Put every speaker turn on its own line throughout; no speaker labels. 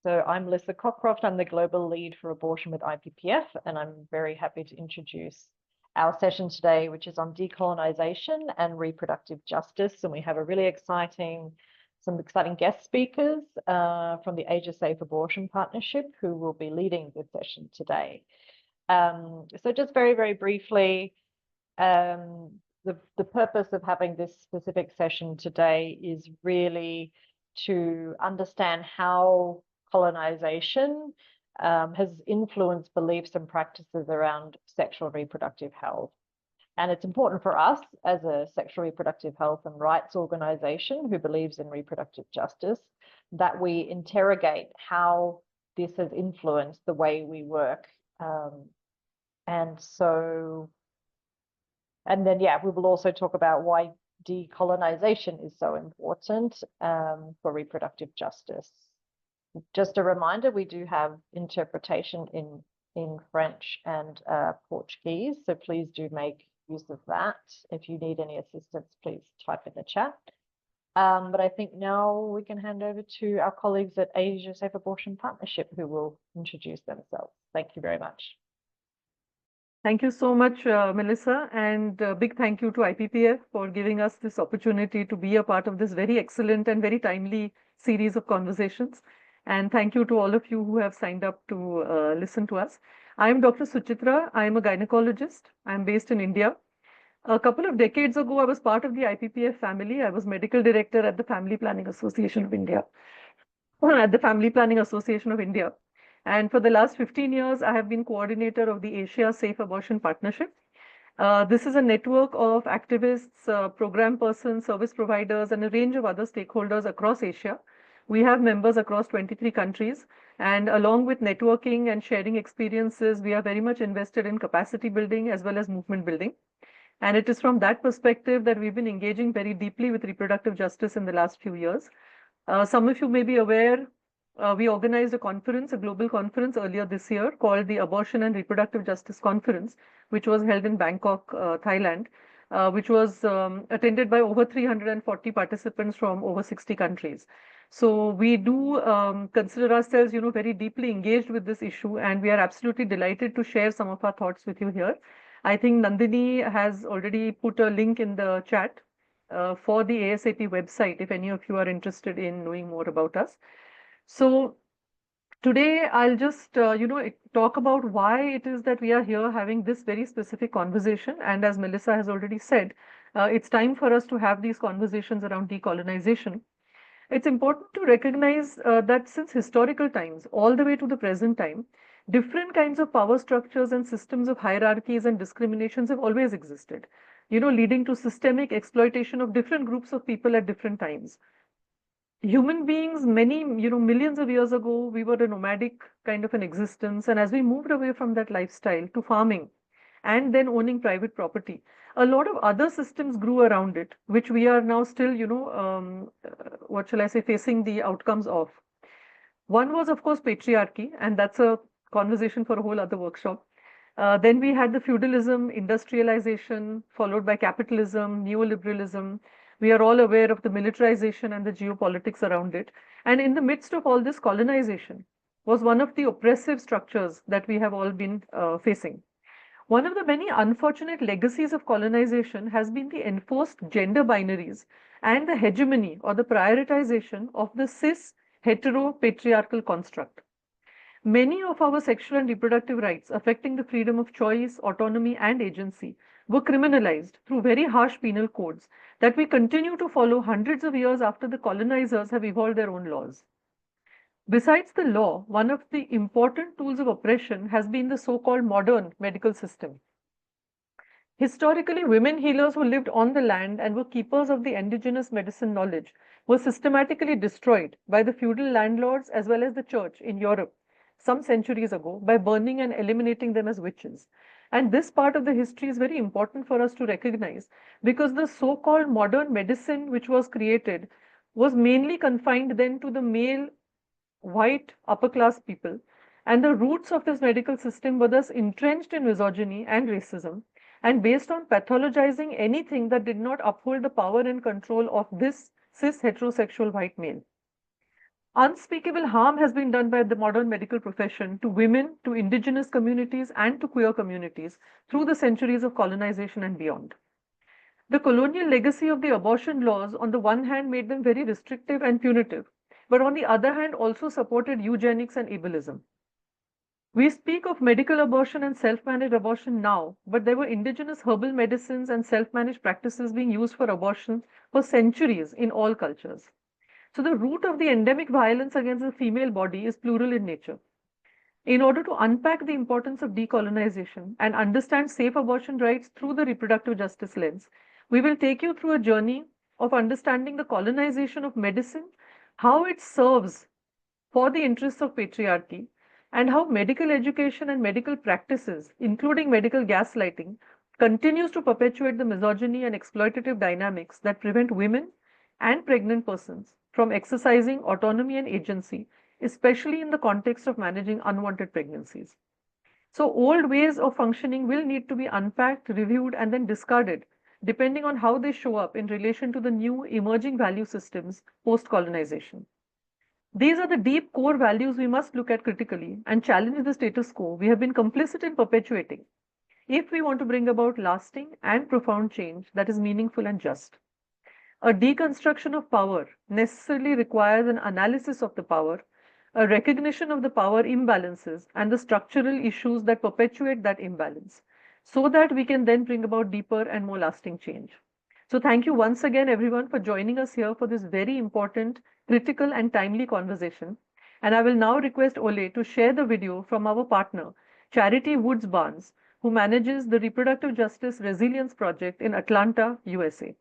So I'm Lissa Cockcroft. I'm the Global Lead for Abortion with IPPF, and I'm very happy to introduce our session today, which is on decolonization and reproductive justice. And we have some exciting guest speakers from the Asia Safe Abortion Partnership who will be leading this session today. So just very, very briefly, the purpose of having this specific session today is really to understand how colonization has influenced beliefs and practices around sexual and reproductive health. And it's important for us as a sexual reproductive health and rights organization who believes in reproductive justice that we interrogate how this has influenced the way we work. And then, we will also talk about why decolonization is so important for reproductive justice. Just a reminder, we do have interpretation in French and Portuguese, so please do make use of that. If you need any assistance, please type in the chat. But I think now we can hand over to our colleagues at Asia Safe Abortion Partnership who will introduce themselves. Thank you very much.
Thank you so much, Melissa, and a big thank you to IPPF for giving us this opportunity to be a part of this very excellent and very timely series of conversations. And thank you to all of you who have signed up to listen to us. I am Dr. Suchitra. I am a gynecologist. I am based in India. A couple of decades ago, I was part of the IPPF family. I was medical director at the Family Planning Association of India. And for the last 15 years, I have been coordinator of the Asia Safe Abortion Partnership. This is a network of activists, program persons, service providers, and a range of other stakeholders across Asia. We have members across 23 countries, and along with networking and sharing experiences, we are very much invested in capacity building as well as movement building. And it is from that perspective that we've been engaging very deeply with reproductive justice in the last few years. Some of you may be aware, we organized a conference, a global conference earlier this year called the Abortion and Reproductive Justice Conference, which was held in Bangkok, Thailand, which was attended by over 340 participants from over 60 countries. So we do consider ourselves, very deeply engaged with this issue, and we are absolutely delighted to share some of our thoughts with you here. I think Nandini has already put a link in the chat for the ASAP website if any of you are interested in knowing more about us. So today I'll just, talk about why it is that we are here having this very specific conversation. And as Melissa has already said, it's time for us to have these conversations around decolonization. It's important to recognize that since historical times, all the way to the present time, different kinds of power structures and systems of hierarchies and discriminations have always existed, leading to systemic exploitation of different groups of people at different times. Human beings, many, millions of years ago, we were a nomadic kind of an existence. And as we moved away from that lifestyle to farming and then owning private property, a lot of other systems grew around it, which we are now still, facing the outcomes of. One was, of course, patriarchy, and that's a conversation for a whole other workshop. Then we had the feudalism, industrialization, followed by capitalism, neoliberalism. We are all aware of the militarization and the geopolitics around it. And in the midst of all this, colonization was one of the oppressive structures that we have all been facing. One of the many unfortunate legacies of colonization has been the enforced gender binaries and the hegemony or the prioritization of the cis hetero patriarchal construct. Many of our sexual and reproductive rights affecting the freedom of choice, autonomy, and agency were criminalized through very harsh penal codes that we continue to follow hundreds of years after the colonizers have evolved their own laws. Besides the law, one of the important tools of oppression has been the so-called modern medical system. Historically, women healers who lived on the land and were keepers of the indigenous medicine knowledge were systematically destroyed by the feudal landlords as well as the church in Europe some centuries ago by burning and eliminating them as witches. And this part of the history is very important for us to recognize because the so-called modern medicine which was created was mainly confined then to the male white upper class people. And the roots of this medical system were thus entrenched in misogyny and racism and based on pathologizing anything that did not uphold the power and control of this cis heterosexual white male. Unspeakable harm has been done by the modern medical profession to women, to indigenous communities, and to queer communities through the centuries of colonization and beyond. The colonial legacy of the abortion laws, on the one hand, made them very restrictive and punitive, but on the other hand, also supported eugenics and ableism. We speak of medical abortion and self-managed abortion now, but there were indigenous herbal medicines and self-managed practices being used for abortion for centuries in all cultures. So the root of the endemic violence against the female body is plural in nature. In order to unpack the importance of decolonization and understand safe abortion rights through the reproductive justice lens, we will take you through a journey of understanding the colonization of medicine, how it serves for the interests of patriarchy, and how medical education and medical practices, including medical gaslighting, continues to perpetuate the misogyny and exploitative dynamics that prevent women and pregnant persons from exercising autonomy and agency, especially in the context of managing unwanted pregnancies. So old ways of functioning will need to be unpacked, reviewed, and then discarded, depending on how they show up in relation to the new emerging value systems post-colonization. These are the deep core values we must look at critically and challenge the status quo we have been complicit in perpetuating if we want to bring about lasting and profound change that is meaningful and just. A deconstruction of power necessarily requires an analysis of the power, a recognition of the power imbalances and the structural issues that perpetuate that imbalance, so that we can then bring about deeper and more lasting change. So thank you once again, everyone, for joining us here for this very important, critical, and timely conversation. And I will now request Ole to share the video from our partner, Charity Woods Barnes, who manages the Reproductive Justice Resilience Project in Atlanta, USA.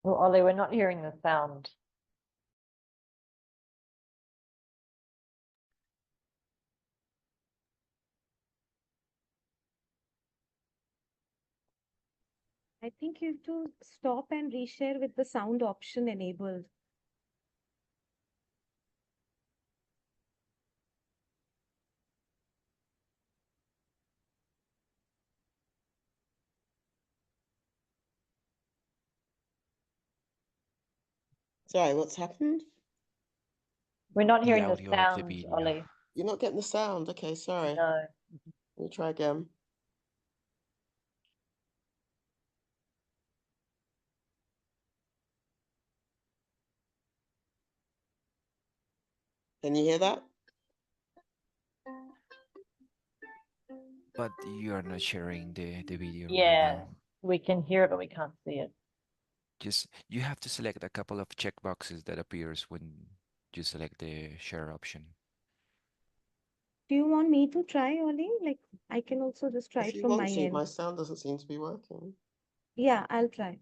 Well, Ollie, we're not hearing the sound.
I think you have to stop and reshare with the sound option enabled.
Sorry, what's happened?
We're not
The
hearing the
audio of the
sound,
video.
Ollie.
You're not getting the sound. Okay, sorry.
No.
Let me try again. Can you hear that?
But you are not sharing the video right
Yeah,
now.
we can hear it, but we can't see it.
Just you have to select a couple of checkboxes that appears when you select the share option.
Do you want me to try, Oli? Like, I can also just try
If you
from
want
my
to,
end.
my sound doesn't seem to be working.
Yeah, I'll try.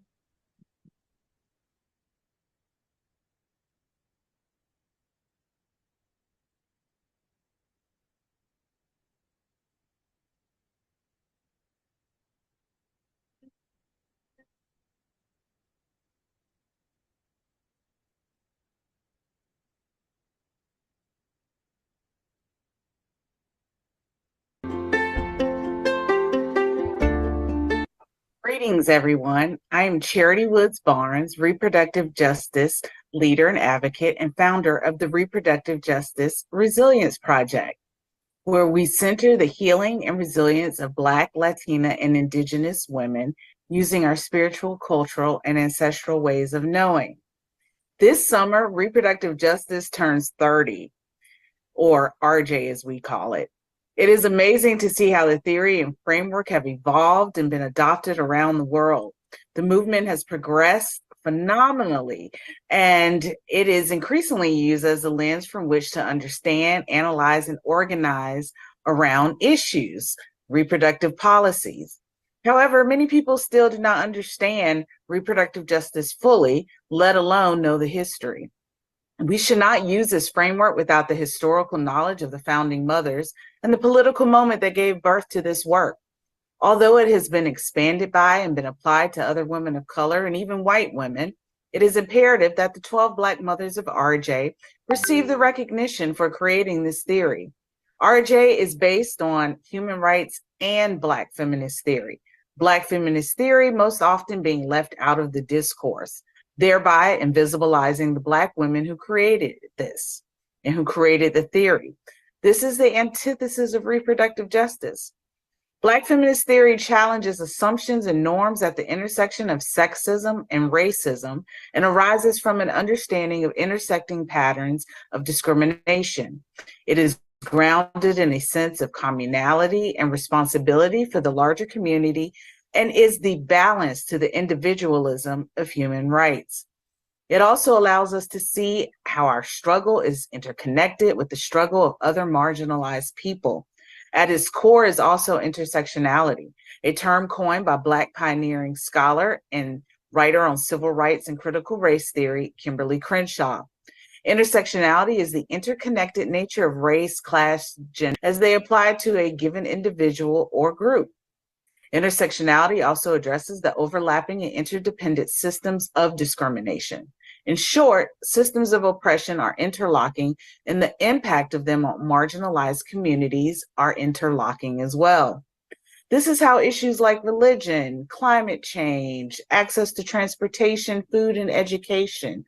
Greetings, everyone. I am Charity Woods Barnes, reproductive justice leader and advocate, and founder of the Reproductive Justice Resilience Project, where we center the healing and resilience of Black, Latina, and Indigenous women using our spiritual, cultural, and ancestral ways of knowing. This summer, reproductive justice turns 30, or RJ as we call it. It is amazing to see how the theory and framework have evolved and been adopted around the world. The movement has progressed phenomenally, and it is increasingly used as a lens from which to understand, analyze, and organize around issues, reproductive policies. However, many people still do not understand reproductive justice fully, let alone know the history. We should not use this framework without the historical knowledge of the founding mothers and the political moment that gave birth to this work. Although it has been expanded by and been applied to other women of color and even white women, It is imperative that the 12 Black mothers of RJ receive the recognition for creating this theory. RJ is based on human rights and Black feminist theory. Black feminist theory most often being left out of the discourse, thereby invisibilizing the Black women who created this and who created the theory. This is the antithesis of reproductive justice. Black feminist theory challenges assumptions and norms at the intersection of sexism and racism and arises from an understanding of intersecting patterns of discrimination. It is grounded in a sense of communality and responsibility for the larger community and is the balance to the individualism of human rights. It also allows us to see how our struggle is interconnected with the struggle of other marginalized people. At its core is also intersectionality, a term coined by Black pioneering scholar and writer on civil rights and critical race theory, Kimberly Crenshaw. Intersectionality is the interconnected nature of race, class, gender, as they apply to a given individual or group. Intersectionality also addresses the overlapping and interdependent systems of discrimination. In short, systems of oppression are interlocking, and the impact of them on marginalized communities are interlocking as well. This is how issues like religion, climate change, access to transportation, food, and education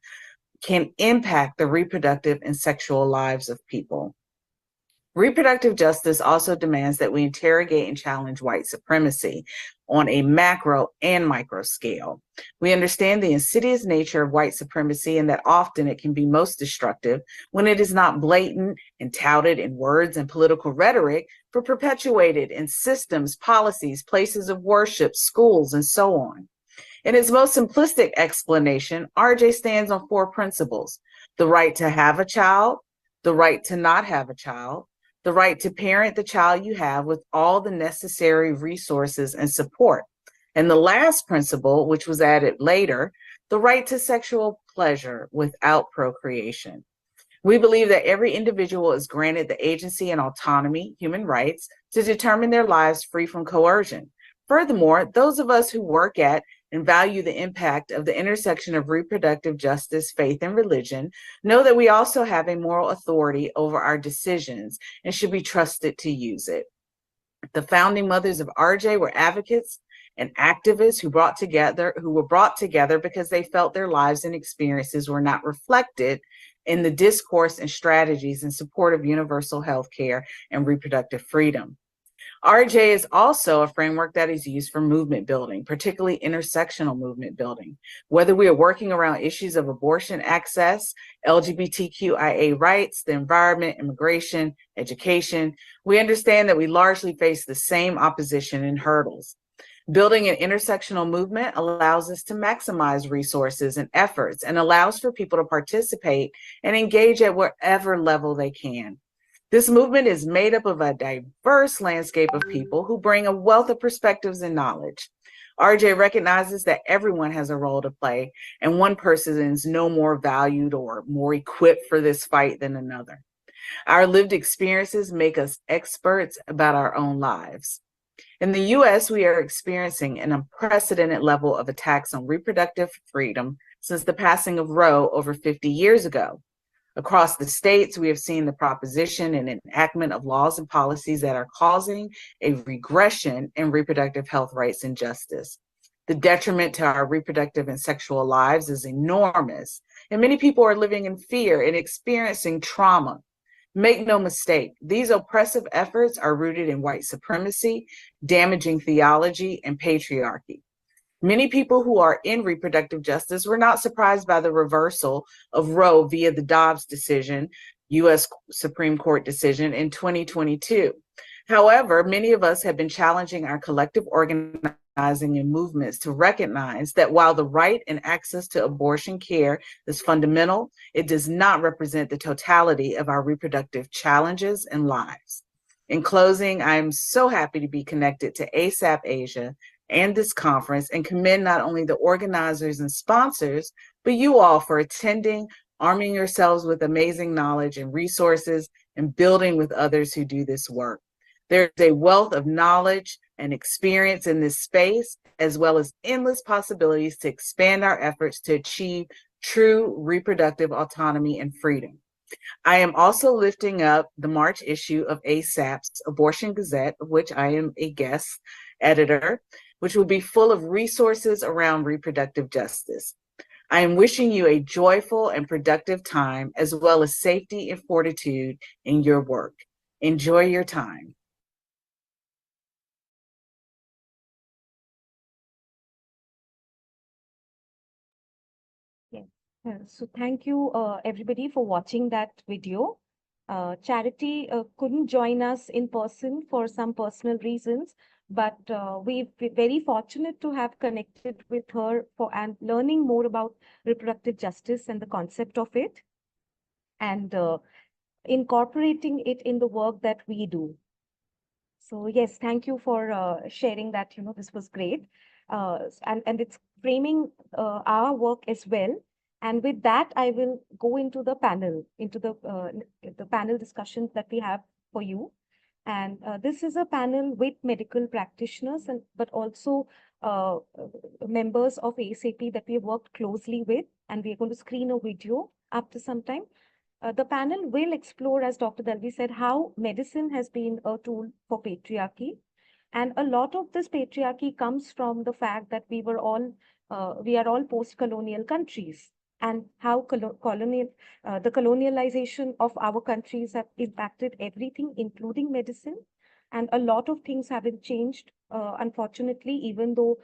can impact the reproductive and sexual lives of people. Reproductive justice also demands that we interrogate and challenge white supremacy on a macro and micro scale. We understand the insidious nature of white supremacy and that often it can be most destructive when it is not blatant and touted in words and political rhetoric, but perpetuated in systems, policies, places of worship, schools, and so on. In its most simplistic explanation, RJ stands on 4 principles: the right to have a child, the right to not have a child, the right to parent the child you have with all the necessary resources and support. And the last principle, which was added later, the right to sexual pleasure without procreation. We believe that every individual is granted the agency and autonomy, human rights, to determine their lives free from coercion. Furthermore, those of us who work at and value the impact of the intersection of reproductive justice, faith, and religion know that we also have a moral authority over our decisions and should be trusted to use it. The founding mothers of RJ were advocates and activists who were brought together because they felt their lives and experiences were not reflected in the discourse and strategies in support of universal health care and reproductive freedom. RJ is also a framework that is used for movement building, particularly intersectional movement building. Whether we are working around issues of abortion access, LGBTQIA rights, the environment, immigration, education, we understand that we largely face the same opposition and hurdles. Building an intersectional movement allows us to maximize resources and efforts and allows for people to participate and engage at whatever level they can. This movement is made up of a diverse landscape of people who bring a wealth of perspectives and knowledge. RJ recognizes that everyone has a role to play, and one person is no more valued or more equipped for this fight than another. Our lived experiences make us experts about our own lives. In the US, we are experiencing an unprecedented level of attacks on reproductive freedom since the passing of Roe over 50 years ago. Across the states, we have seen the proposition and enactment of laws and policies that are causing a regression in reproductive health rights and justice. The detriment to our reproductive and sexual lives is enormous, and many people are living in fear and experiencing trauma. Make no mistake, these oppressive efforts are rooted in white supremacy, damaging theology, and patriarchy. Many people who are in reproductive justice were not surprised by the reversal of Roe via the Dobbs decision, U.S. Supreme Court decision in 2022. However, many of us have been challenging our collective organizing and movements to recognize that while the right and access to abortion care is fundamental, it does not represent the totality of our reproductive challenges and lives. In closing, I am so happy to be connected to ASAP Asia and this conference and commend not only the organizers and sponsors, but you all for attending, arming yourselves with amazing knowledge and resources, and building with others who do this work. There's a wealth of knowledge, and experience in this space, as well as endless possibilities to expand our efforts to achieve true reproductive autonomy and freedom. I am also lifting up the March issue of ASAP's Abortion Gazette, of which I am a guest editor, which will be full of resources around reproductive justice. I am wishing you a joyful and productive time, as well as safety and fortitude in your work. Enjoy your time.
So thank you, everybody, for watching that video. Charity couldn't join us in person for some personal reasons, but we're very fortunate to have connected with her and learning more about reproductive justice and the concept of it, and incorporating it in the work that we do. So yes, thank you for sharing that. This was great, and it's framing our work as well. And with that, I will go into the panel, into the panel discussions that we have for you. And this is a panel with medical practitioners, but also members of ASAP that we have worked closely with. And we're going to screen a video after some time. The panel will explore, as Dr. Dalvi said, how medicine has been a tool for patriarchy. And a lot of this patriarchy comes from the fact that we are all post-colonial countries, and how the colonialization of our countries have impacted everything, including medicine. And a lot of things haven't changed, unfortunately, even though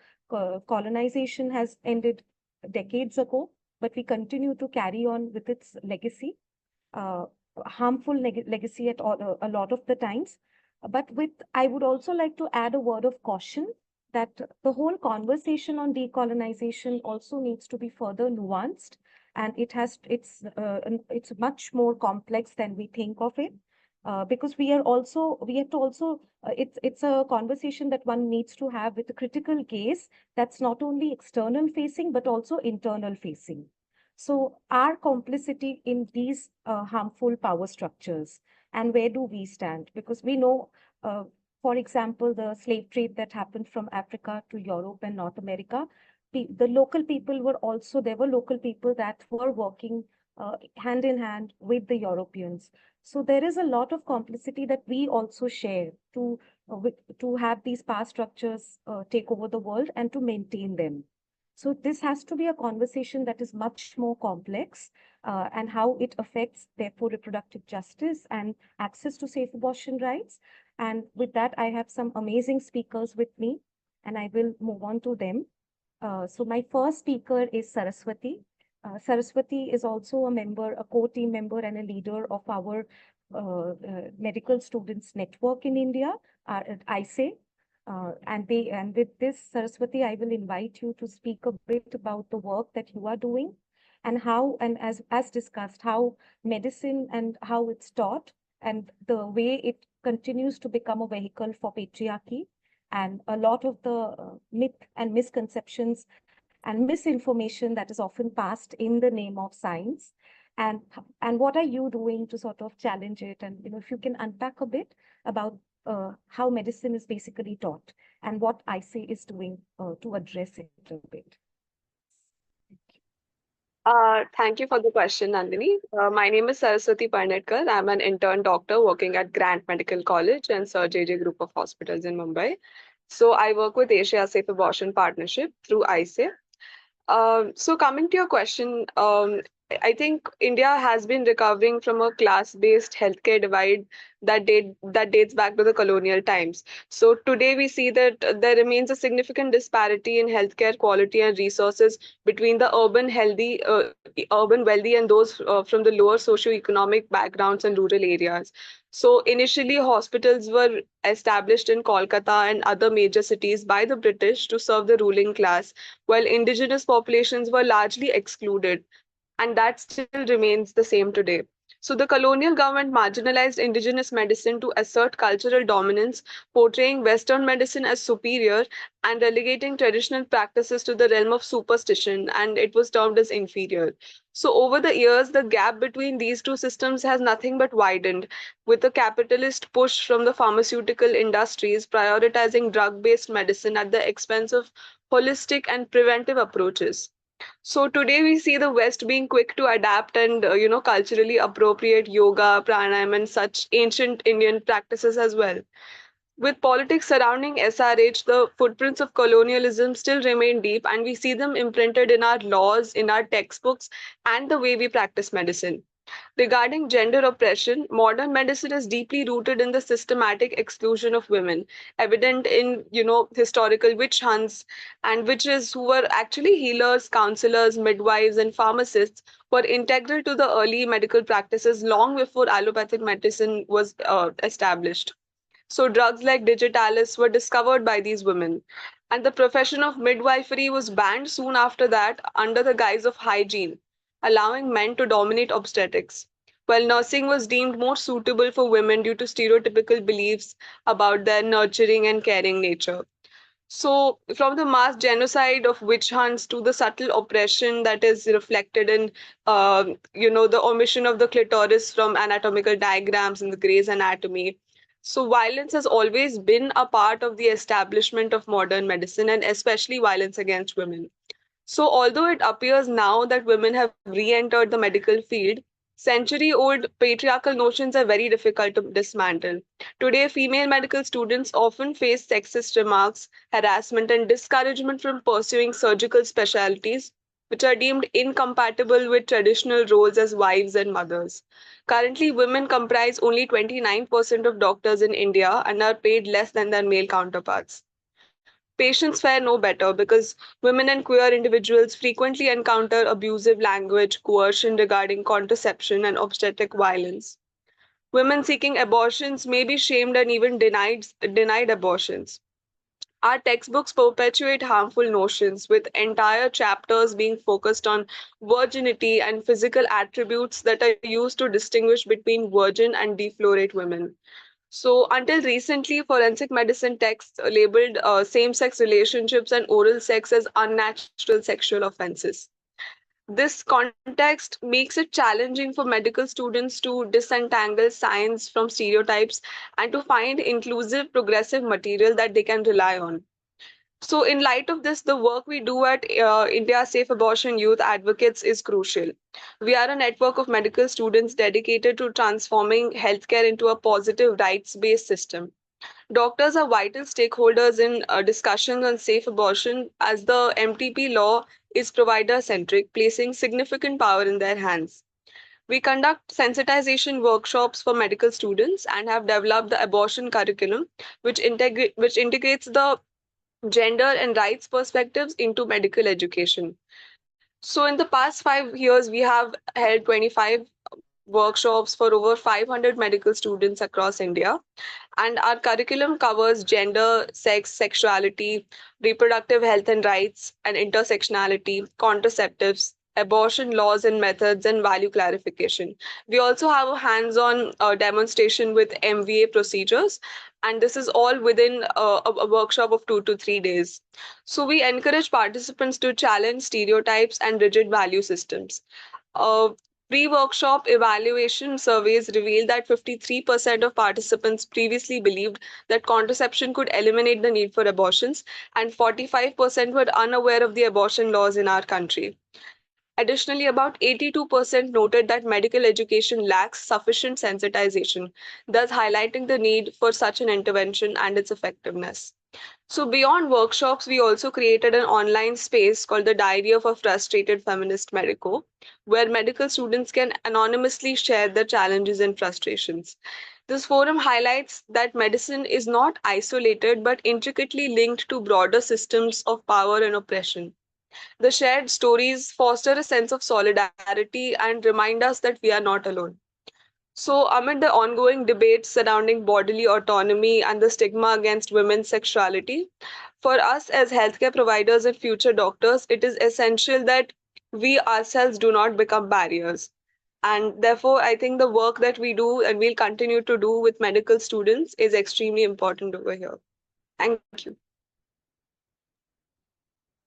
colonization has ended decades ago, but we continue to carry on with its legacy. Harmful legacy at all, a lot of the times. But I would also like to add a word of caution that the whole conversation on decolonization also needs to be further nuanced, and it's much more complex than we think of it. Because we have to also, it's a conversation that one needs to have with a critical gaze that's not only external facing, but also internal facing. So our complicity in these harmful power structures, and where do we stand? Because we know, for example, the slave trade that happened from Africa to Europe and North America, there were local people that were working hand in hand with the Europeans. So there is a lot of complicity that we also share to have these power structures take over the world and to maintain them. So this has to be a conversation that is much more complex, and how it affects, therefore, reproductive justice and access to safe abortion rights. And with that, I have some amazing speakers with me, and I will move on to them. So my first speaker is Saraswati. Saraswati is also a co-team member and a leader of our medical students network in India, at ISE. And with this, Saraswati, I will invite you to speak a bit about the work that you are doing, and as discussed, how medicine and how it's taught, and the way it continues to become a vehicle for patriarchy, and a lot of the myth and misconceptions and misinformation that is often passed in the name of science. And what are you doing to sort of challenge it? And if you can unpack a bit about how medicine is basically taught, and what ISE is doing to address it a bit.
Thank you for the question, Nandini. My name is Saraswati Parnetkar. I'm an intern doctor working at Grant Medical College and Sir JJ Group of Hospitals in Mumbai. So I work with Asia Safe Abortion Partnership through ISE. So coming to your question, I think India has been recovering from a class-based healthcare divide that dates back to the colonial times. So today we see that there remains a significant disparity in healthcare quality and resources between the urban wealthy and those from the lower socioeconomic backgrounds and rural areas. So initially, hospitals were established in Kolkata and other major cities by the British to serve the ruling class, while indigenous populations were largely excluded. And that still remains the same today. So the colonial government marginalized indigenous medicine to assert cultural dominance, portraying Western medicine as superior and relegating traditional practices to the realm of superstition, and it was termed as inferior. So over the years, the gap between these two systems has nothing but widened, with a capitalist push from the pharmaceutical industries prioritizing drug-based medicine at the expense of holistic and preventive approaches. So today we see the West being quick to adapt and culturally appropriate yoga, pranayama, and such ancient Indian practices as well. With politics surrounding SRH, the footprints of colonialism still remain deep, and we see them imprinted in our laws, in our textbooks, and the way we practice medicine. Regarding gender oppression, modern medicine is deeply rooted in the systematic exclusion of women, evident in historical witch hunts, and witches who were actually healers, counselors, midwives, and pharmacists were integral to the early medical practices long before allopathic medicine was established. So drugs like digitalis were discovered by these women. And the profession of midwifery was banned soon after that under the guise of hygiene, allowing men to dominate obstetrics. While nursing was deemed more suitable for women due to stereotypical beliefs about their nurturing and caring nature. So, from the mass genocide of witch hunts to the subtle oppression that is reflected in, the omission of the clitoris from anatomical diagrams in the Gray's Anatomy. So, violence has always been a part of the establishment of modern medicine, and especially violence against women. So, although it appears now that women have re entered the medical field, century old patriarchal notions are very difficult to dismantle. Today, female medical students often face sexist remarks, harassment, and discouragement from pursuing surgical specialties, which are deemed incompatible with traditional roles as wives and mothers. Currently, women comprise only 29% of doctors in India and are paid less than their male counterparts. Patients fare no better because women and queer individuals frequently encounter abusive language, coercion regarding contraception, and obstetric violence. Women seeking abortions may be shamed and even denied abortions. Our textbooks perpetuate harmful notions, with entire chapters being focused on virginity and physical attributes that are used to distinguish between virgin and deflorate women. So, until recently, forensic medicine texts labeled same sex relationships and oral sex as unnatural sexual offenses. This context makes it challenging for medical students to disentangle science from stereotypes and to find inclusive, progressive material that they can rely on. So, in light of this, the work we do at India Safe Abortion Youth Advocates is crucial. We are a network of medical students dedicated to transforming healthcare into a positive rights based system. Doctors are vital stakeholders in discussions on safe abortion as the MTP law is provider centric, placing significant power in their hands. We conduct sensitization workshops for medical students and have developed the abortion curriculum, which integrates the gender and rights perspectives into medical education. So, in the past 5 years, we have held 25 workshops for over 500 medical students across India. And our curriculum covers gender, sex, sexuality, reproductive health and rights, and intersectionality, contraceptives, abortion laws and methods, and value clarification. We also have a hands on demonstration with MVA procedures, and this is all within a workshop of 2 to 3 days. So, we encourage participants to challenge stereotypes and rigid value systems. Uh, Pre-workshop evaluation surveys revealed that 53% of participants previously believed that contraception could eliminate the need for abortions, and 45% were unaware of the abortion laws in our country. Additionally, about 82% noted that medical education lacks sufficient sensitization, thus highlighting the need for such an intervention and its effectiveness. So, beyond workshops, we also created an online space called the Diary of a Frustrated Feminist Medico, where medical students can anonymously share their challenges and frustrations. This forum highlights that medicine is not isolated but intricately linked to broader systems of power and oppression. The shared stories foster a sense of solidarity and remind us that we are not alone. So, amid the ongoing debates surrounding bodily autonomy and the stigma against women's sexuality, for us as healthcare providers and future doctors, it is essential that we ourselves do not become barriers. And therefore, I think the work that we do and we'll continue to do with medical students is extremely important over here. Thank you.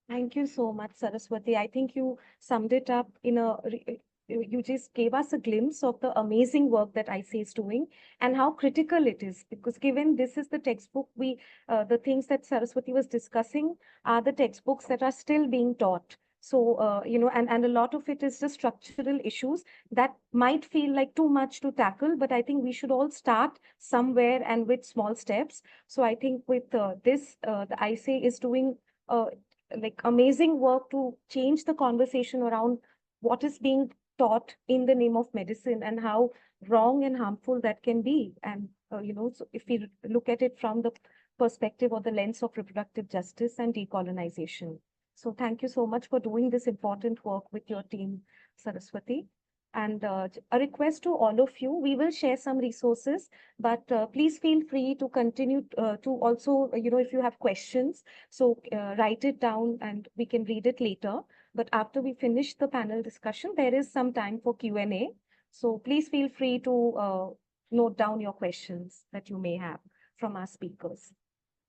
Thank you so much, Saraswati. I think you summed it up in you just gave us a glimpse of the amazing work that IC is doing and how critical it is, because given this is the textbook, the things that Saraswati was discussing are the textbooks that are still being taught. So, and a lot of it is just structural issues that might feel like too much to tackle, but I think we should all start somewhere and with small steps. So I think with this, the IC is doing like amazing work to change the conversation around what is being taught in the name of medicine and how wrong and harmful that can be. And, so if we look at it from the perspective or the lens of reproductive justice and decolonization. So thank you so much for doing this important work with your team, Saraswati. And a request to all of you, we will share some resources, but please feel free to continue to also, if you have questions, so write it down and we can read it later. But after we finish the panel discussion, there is some time for Q&A. So please feel free to note down your questions that you may have from our speakers.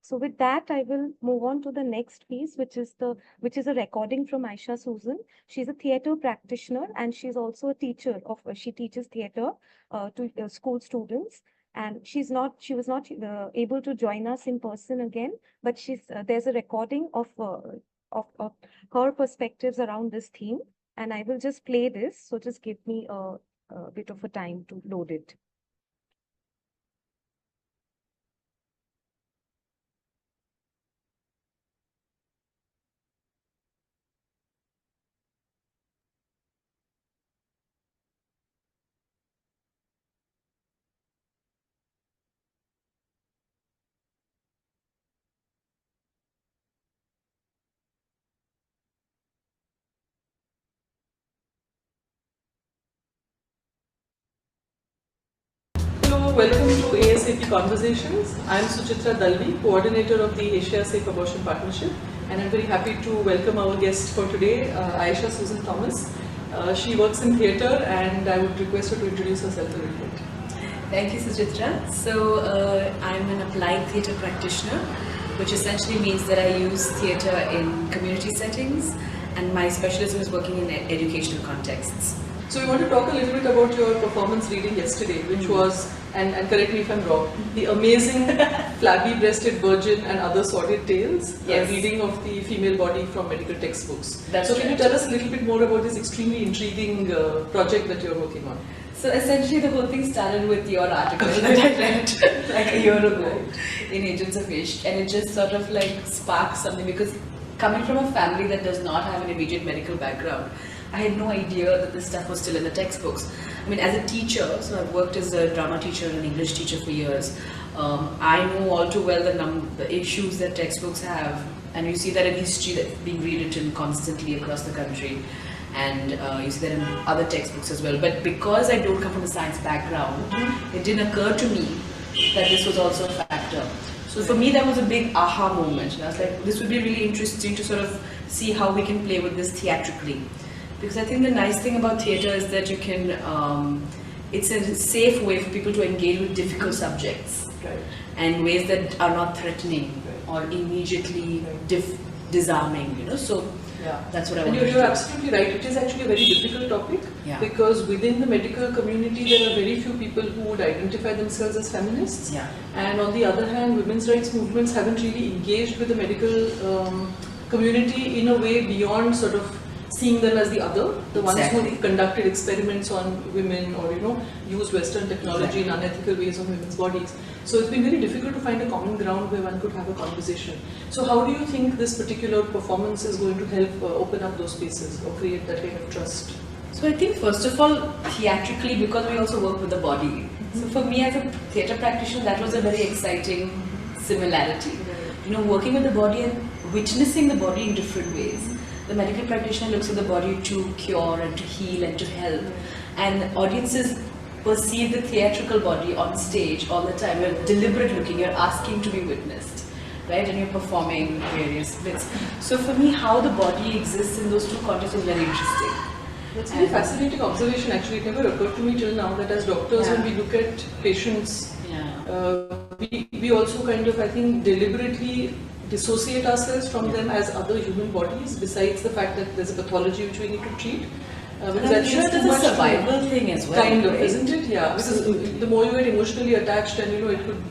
So with that, I will move on to the next piece, which is a recording from Aisha Susan. She's a theater practitioner and she's also a teacher she teaches theater to school students. And she was not able to join us in person again, but there's a recording of her perspectives around this theme. And I will just play this. So just give me a bit of a time to load it.
Hello, welcome to ASAP Conversations. I'm Suchitra Dalvi, coordinator of the Asia Safe Abortion Partnership, and I'm very happy to welcome our guest for today, Aisha Susan Thomas. She works in theatre, and I would request her to introduce herself a little bit.
Thank you, Suchitra. So I'm an applied theatre practitioner, which essentially means that I use theatre in community settings, and my specialism is working in educational contexts.
So we want to talk a little bit about your performance reading yesterday, which was, and correct me if I'm wrong, the amazing flabby-breasted virgin and other sordid tales,
Yes.
Reading of the female body from medical textbooks.
That's
so can you
right.
tell us a little bit more about this extremely intriguing project that you're working on?
So essentially the whole thing started with your article that I read like a year ago in Agents of Ishq, and it just sort of like sparked something, because coming from a family that does not have an immediate medical background, I had no idea that this stuff was still in the textbooks. I mean, as a teacher, so I've worked as a drama teacher and English teacher for years. I know all too well the issues that textbooks have, and you see that in history that's being rewritten constantly across the country, and you see that in other textbooks as well. But because I don't come from a science background, it didn't occur to me that this was also a factor. So for me, that was a big aha moment. And I was like, this would be really interesting to sort of see how we can play with this theatrically. Because I think the nice thing about theatre is that you can, it's a safe way for people to engage with difficult subjects,
Right.
and ways that are not threatening or immediately disarming, so
Yeah.
that's what I
And
want to
you're
do.
absolutely right. It is actually a very difficult topic,
Yeah.
because within the medical community there are very few people who would identify themselves as feminists.
Yeah.
And on the other hand, women's rights movements haven't really engaged with the medical community in a way beyond sort of seeing them as the other, the ones
Exactly.
who conducted experiments on women, or used Western technology in unethical ways on women's bodies. So it's been very difficult to find a common ground where one could have a conversation. So how do you think this particular performance is going to help open up those spaces or create that kind of trust?
So I think first of all, theatrically, because we also work with the body. So for me as a theatre practitioner, that was a very exciting similarity. Working with the body and witnessing the body in different ways. The medical practitioner looks at the body to cure and to heal and to help. And audiences perceive the theatrical body on stage all the time. You're deliberate looking, you're asking to be witnessed, right? And you're performing various bits. So for me, how the body exists in those two contexts is very interesting.
That's a very
And-
fascinating observation actually. It never occurred to me till now that as doctors, when
Yeah.
we look at patients,
Yeah.
we also kind of, I think, deliberately dissociate ourselves from them as other human bodies, besides the fact that there's a pathology which we need to treat. Because
And
that's
I'm sure
just too
there's a
much to-
survival thing as well.
Kind of,
right?
isn't it? Yeah, because the more you get emotionally attached, and it could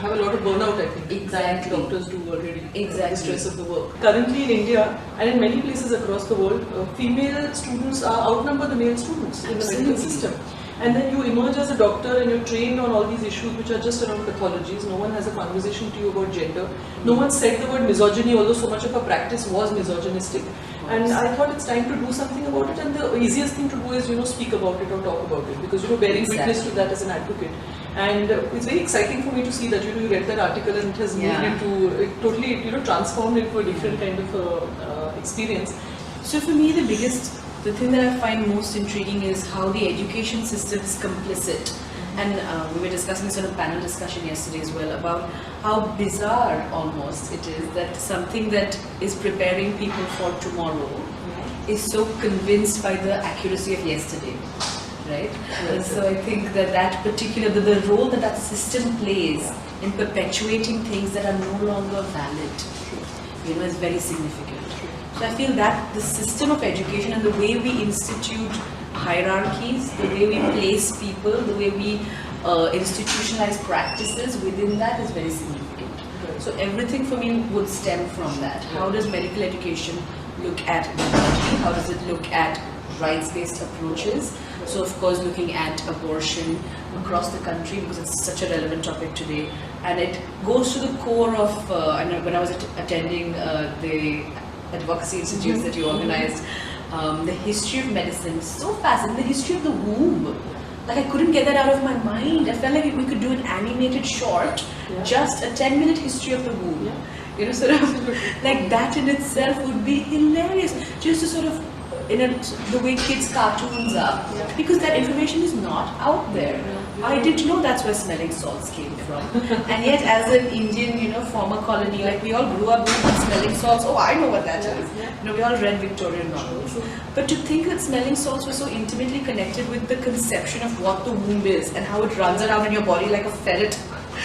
have a lot of burnout, I think.
Exactly.
That doctors do already.
Exactly.
The stress of the work. Currently in India and in many places across the world, female students outnumber the male students in the medical
Absolutely.
system. And then you emerge as a doctor and you're trained on all these issues which are just around pathologies. No one has a conversation to you about gender. No one said the word misogyny, although so much of our practice was misogynistic. And I thought it's time to do something about it, and the easiest thing to do is, speak about it or talk about it, because, bearing witness to that as an advocate. And it's very exciting for me to see that, you read that article and it has moved
Yeah.
into, it totally, transformed into a different kind of experience.
So for me, the thing that I find most intriguing is how the education system is complicit. And we were discussing this on a panel discussion yesterday as well about how bizarre almost it is that something that is preparing people for tomorrow is so convinced by the accuracy of yesterday, right? And so I think that particular, the role that system plays in perpetuating things that are no longer valid, is very significant. So I feel that the system of education and the way we institute hierarchies, the way we place people, the way we institutionalize practices within that is very significant. So everything for me would stem from that. How does medical education look at biology? How does it look at rights-based approaches? So of course looking at abortion across the country, because it's such a relevant topic today, and it goes to the core of, I know when I was attending the advocacy institutes that you organized, the history of medicine, so fascinating, the history of the womb. Like I couldn't get that out of my mind. I felt like we could do an animated short, just a 10-minute history of the womb. Sort of like that in itself would be hilarious. Just to sort of, the way kids' cartoons are, because that information is not out there. I didn't know that's where smelling salts came from. And yet as an Indian, former colony, like we all grew up with smelling salts. Oh, I know what that is. We all read Victorian novels. But to think that smelling salts were so intimately connected with the conception of what the womb is and how it runs around in your body like a ferret.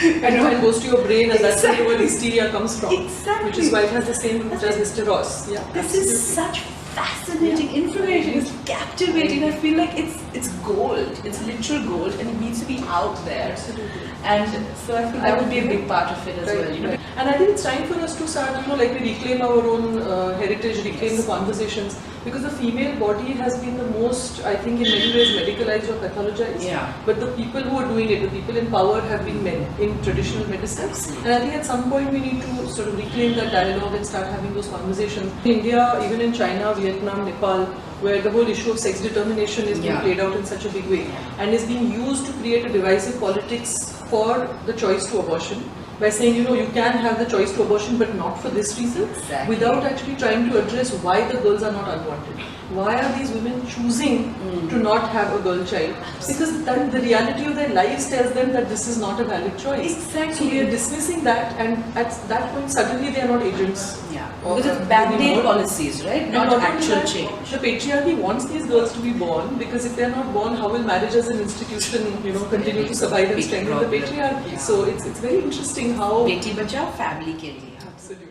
And it goes to your brain, and that's where hysteria comes from.
Exactly.
Which is why it has the same root as hysteros. Yeah,
this is such fascinating information. It's captivating. I feel like it's gold. It's literal gold, and it needs to be out there.
Absolutely.
And so I feel that would be a big part of it as well.
And I think it's time for us to start, like we reclaim our own heritage, reclaim the conversations, because the female body has been the most, I think, in many ways medicalized or pathologized.
Yeah.
But the people who are doing it, the people in power, have been men in traditional medicine. And I think at some point we need to sort of reclaim that dialogue and start having those conversations. In India, even in China, Vietnam, Nepal, where the whole issue of sex determination is being played out in such a big way and is being used to create a divisive politics for the choice to abortion, by saying, you can have the choice to abortion but not for this reason, without actually trying to address why the girls are not unwanted. Why are these women choosing to not have a girl child? Because then the reality of their lives tells them that this is not a valid choice.
Exactly.
So we are dismissing that, and at that point suddenly they are not agents.
Because it's band-aid policies, right?
And
Not
only
actual
that,
change.
The patriarchy wants these girls to be born, because if they are not born, how will marriage as an institution, continue to survive and
Big
strengthen the
problem.
patriarchy? So it's very interesting how.
Beti bachao, family ke liye.
Absolutely.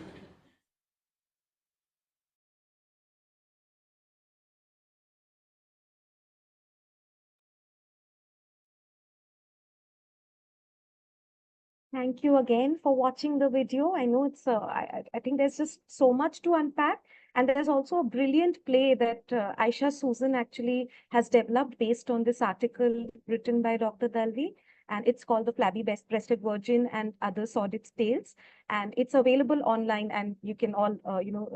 Thank you again for watching the video. I know it's, I think there's just so much to unpack. And there's also a brilliant play that Aisha Susan actually has developed based on this article written by Dr. Dalvi. And it's called The Flabby Breasted Virgin and Other Sordid Tales. And it's available online, and you can all,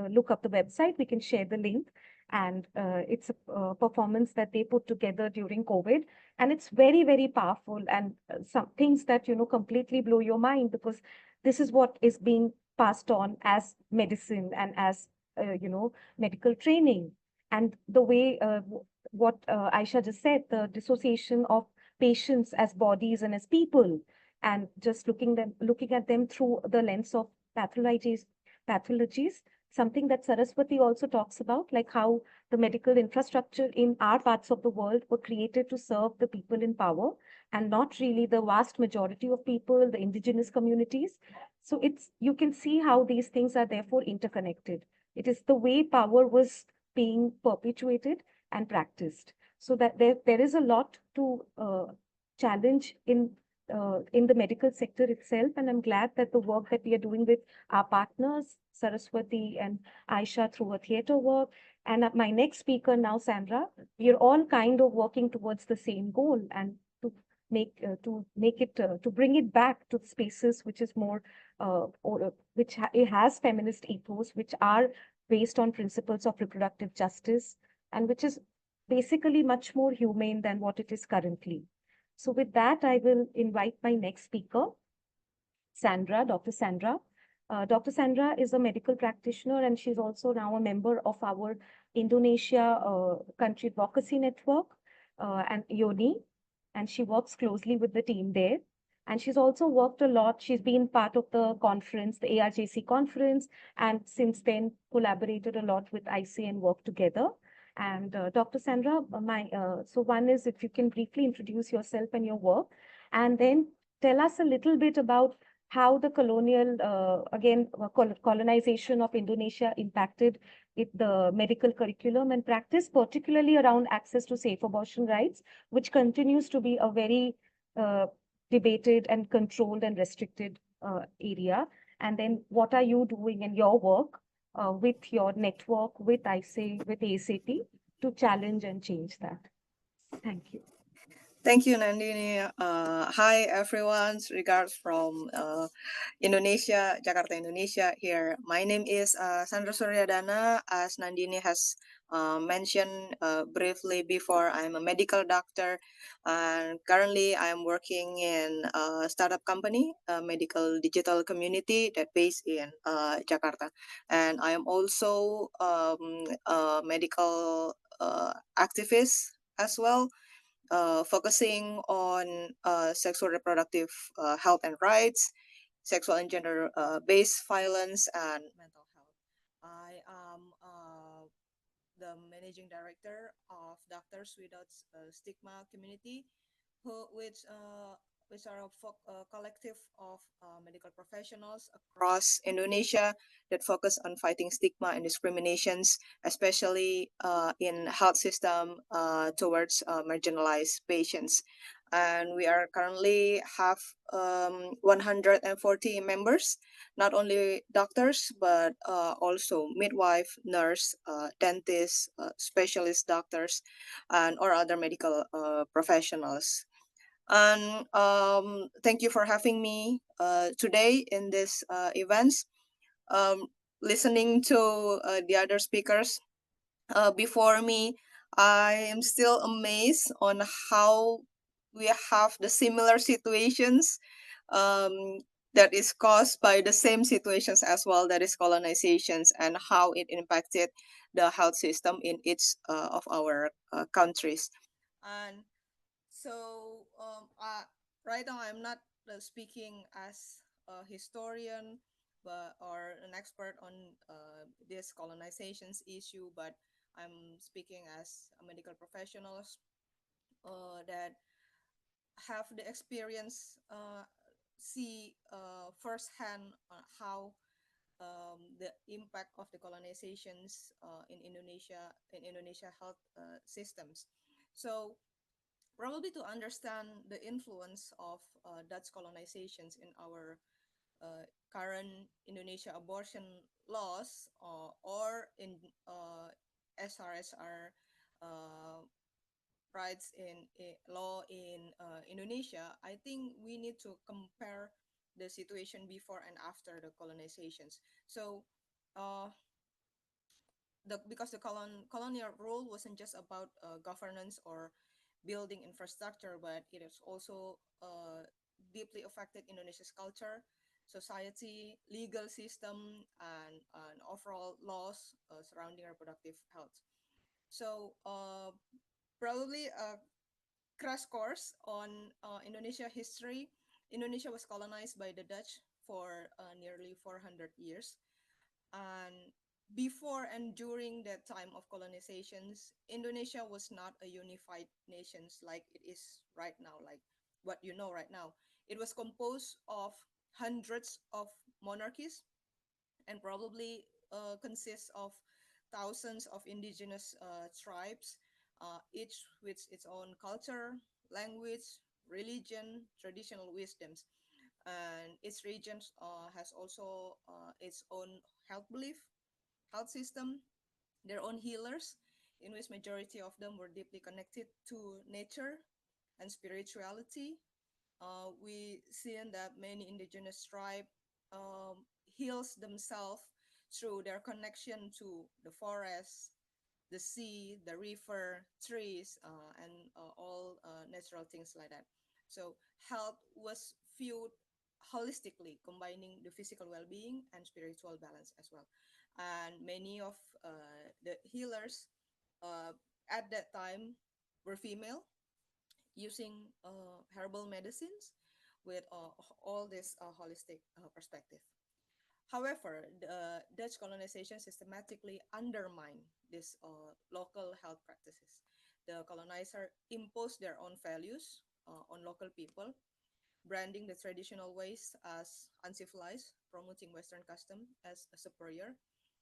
look up the website. We can share the link. And it's a performance that they put together during COVID. And it's very, very powerful, and some things that, completely blow your mind, because this is what is being passed on as medicine and as, medical training. And the way, what Aisha just said, the dissociation of patients as bodies and as people, and just looking at them through the lens of pathologies. something that Saraswati also talks about, like how the medical infrastructure in our parts of the world were created to serve the people in power and not really the vast majority of people, the indigenous communities. So you can see how these things are therefore interconnected. It is the way power was being perpetuated and practiced. So that there is a lot to challenge in the medical sector itself. And I'm glad that the work that we are doing with our partners, Saraswati and Aisha, through a theater work, and my next speaker now, Sandra, we are all kind of working towards the same goal, and to bring it back to spaces which is more it has feminist ethos, which are based on principles of reproductive justice, and which is basically much more humane than what it is currently. So with that, I will invite my next speaker, Sandra, Dr. Sandra. Dr. Sandra is a medical practitioner, and she's also now a member of our Indonesia country advocacy network and YONI, and she works closely with the team there. And she's also worked a lot. She's been part of the conference, the ARJC conference, and since then collaborated a lot with IC and worked together. And Dr. Sandra, so one is if you can briefly introduce yourself and your work, and then tell us a little bit about how the colonization of Indonesia impacted the medical curriculum and practice, particularly around access to safe abortion rights, which continues to be a very debated and controlled and restricted area. And then what are you doing in your work with your network, with ISA, with ASAP to challenge and change that? Thank you.
Thank you, Nandini. Hi, everyone. Regards from Indonesia, Jakarta, Indonesia here. My name is Sandra Suryadana. As Nandini has mentioned briefly before, I'm a medical doctor, and currently I'm working in a startup company, a medical digital community that based in Jakarta. And I am also a medical activist as well. Focusing on sexual reproductive health and rights, sexual and gender-based violence, and mental health. I am the managing director of Doctors Without Stigma community, which are a collective of medical professionals across Indonesia that focus on fighting stigma and discriminations, especially in health system towards marginalized patients. And we are currently have 140 members, not only doctors, but also midwife, nurse, dentist, specialist doctors, and or other medical professionals. And thank you for having me today in this events. Listening to the other speakers before me, I am still amazed on how we have the similar situations that is caused by the same situations as well, that is colonizations, and how it impacted the health system in each of our countries. And so right now I'm not speaking as a historian or an expert on this colonizations issue, but I'm speaking as a medical professionals that have the experience, see firsthand how the impact of the colonizations in Indonesia health systems. So probably to understand the influence of Dutch colonizations in our current Indonesia abortion laws or in SRSR rights in law in Indonesia, I think we need to compare the situation before and after the colonizations. So because the colonial rule wasn't just about governance or building infrastructure, but it has also deeply affected Indonesia's culture, society, legal system, and overall laws surrounding reproductive health. So probably a crash course on Indonesia history. Indonesia was colonized by the Dutch for nearly 400 years. And before and during that time of colonizations, Indonesia was not a unified nation like it is right now, like what you know right now. It was composed of hundreds of monarchies and probably consists of thousands of indigenous tribes, each with its own culture, language, religion, traditional wisdoms. And each region has also its own health belief, health system, their own healers, in which majority of them were deeply connected to nature and spirituality. We see that many indigenous tribe heals themselves through their connection to the forest, the sea, the river, trees, and all natural things like that. So health was viewed holistically, combining the physical well-being and spiritual balance as well. And many of the healers at that time were female, using herbal medicines with all this holistic perspective. However, the Dutch colonization systematically undermined these local health practices. The colonizer imposed their own values on local people, branding the traditional ways as uncivilized, promoting Western custom as superior.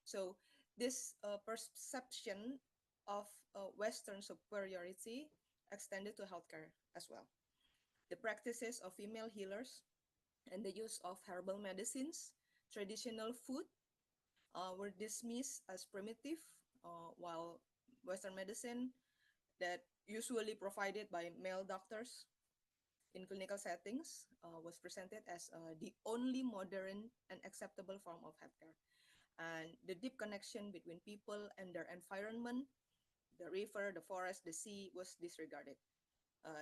So this perception of Western superiority extended to healthcare as well. The practices of female healers and the use of herbal medicines, traditional food, were dismissed as primitive, while Western medicine that usually provided by male doctors in clinical settings was presented as the only modern and acceptable form of healthcare. And the deep connection between people and their environment, the river, the forest, the sea, was disregarded.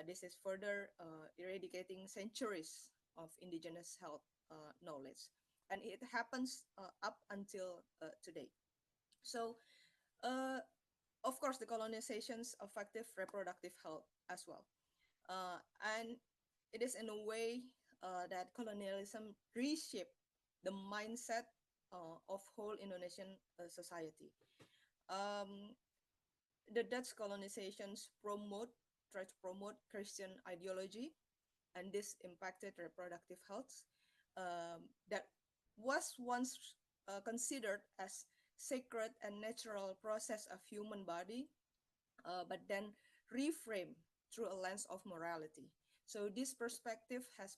This is further eradicating centuries of indigenous health knowledge. And it happens up until today. So, of course, the colonizations affected reproductive health as well. And it is in a way that colonialism reshaped the mindset of whole Indonesian society. Um, the Dutch colonizations try to promote Christian ideology, and this impacted reproductive health that was once considered as sacred and natural process of human body, but then reframed through a lens of morality. So this perspective has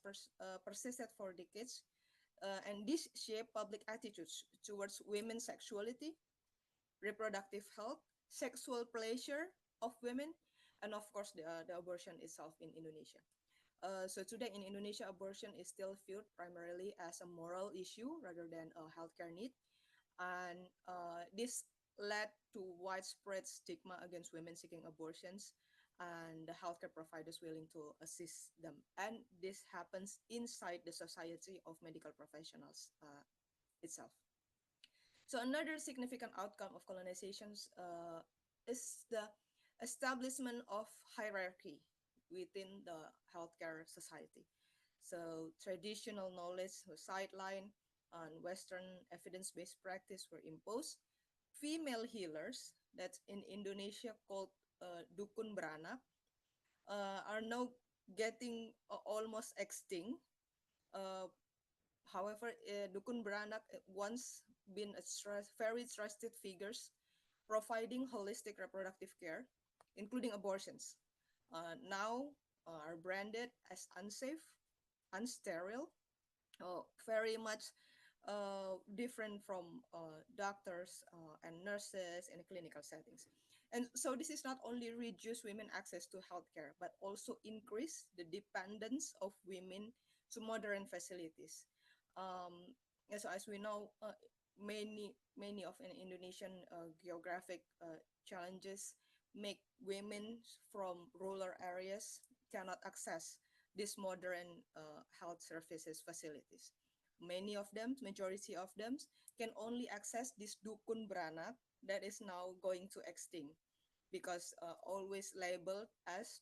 persisted for decades, and this shaped public attitudes towards women's sexuality, reproductive health, sexual pleasure of women, and of course the abortion itself in Indonesia. So today in Indonesia, abortion is still viewed primarily as a moral issue rather than a healthcare need. And this led to widespread stigma against women seeking abortions and the healthcare providers willing to assist them. And this happens inside the Society of Medical Professionals itself. So another significant outcome of colonizations is the establishment of hierarchy within the healthcare society. So traditional knowledge was sidelined and Western evidence-based practice were imposed. Female healers, that's in Indonesia called dukun beranak, are now getting almost extinct. However, dukun beranak once been a very trusted figures providing holistic reproductive care, including abortions. Now are branded as unsafe, unsterile, very much different from doctors and nurses in clinical settings. And so this is not only reduce women access to healthcare, but also increase the dependence of women to modern facilities. So as we know, many of an Indonesian geographic challenges make women from rural areas cannot access these modern health services facilities. Many of them, majority of them, can only access this dukun beranak that is now going to extinct because always labeled as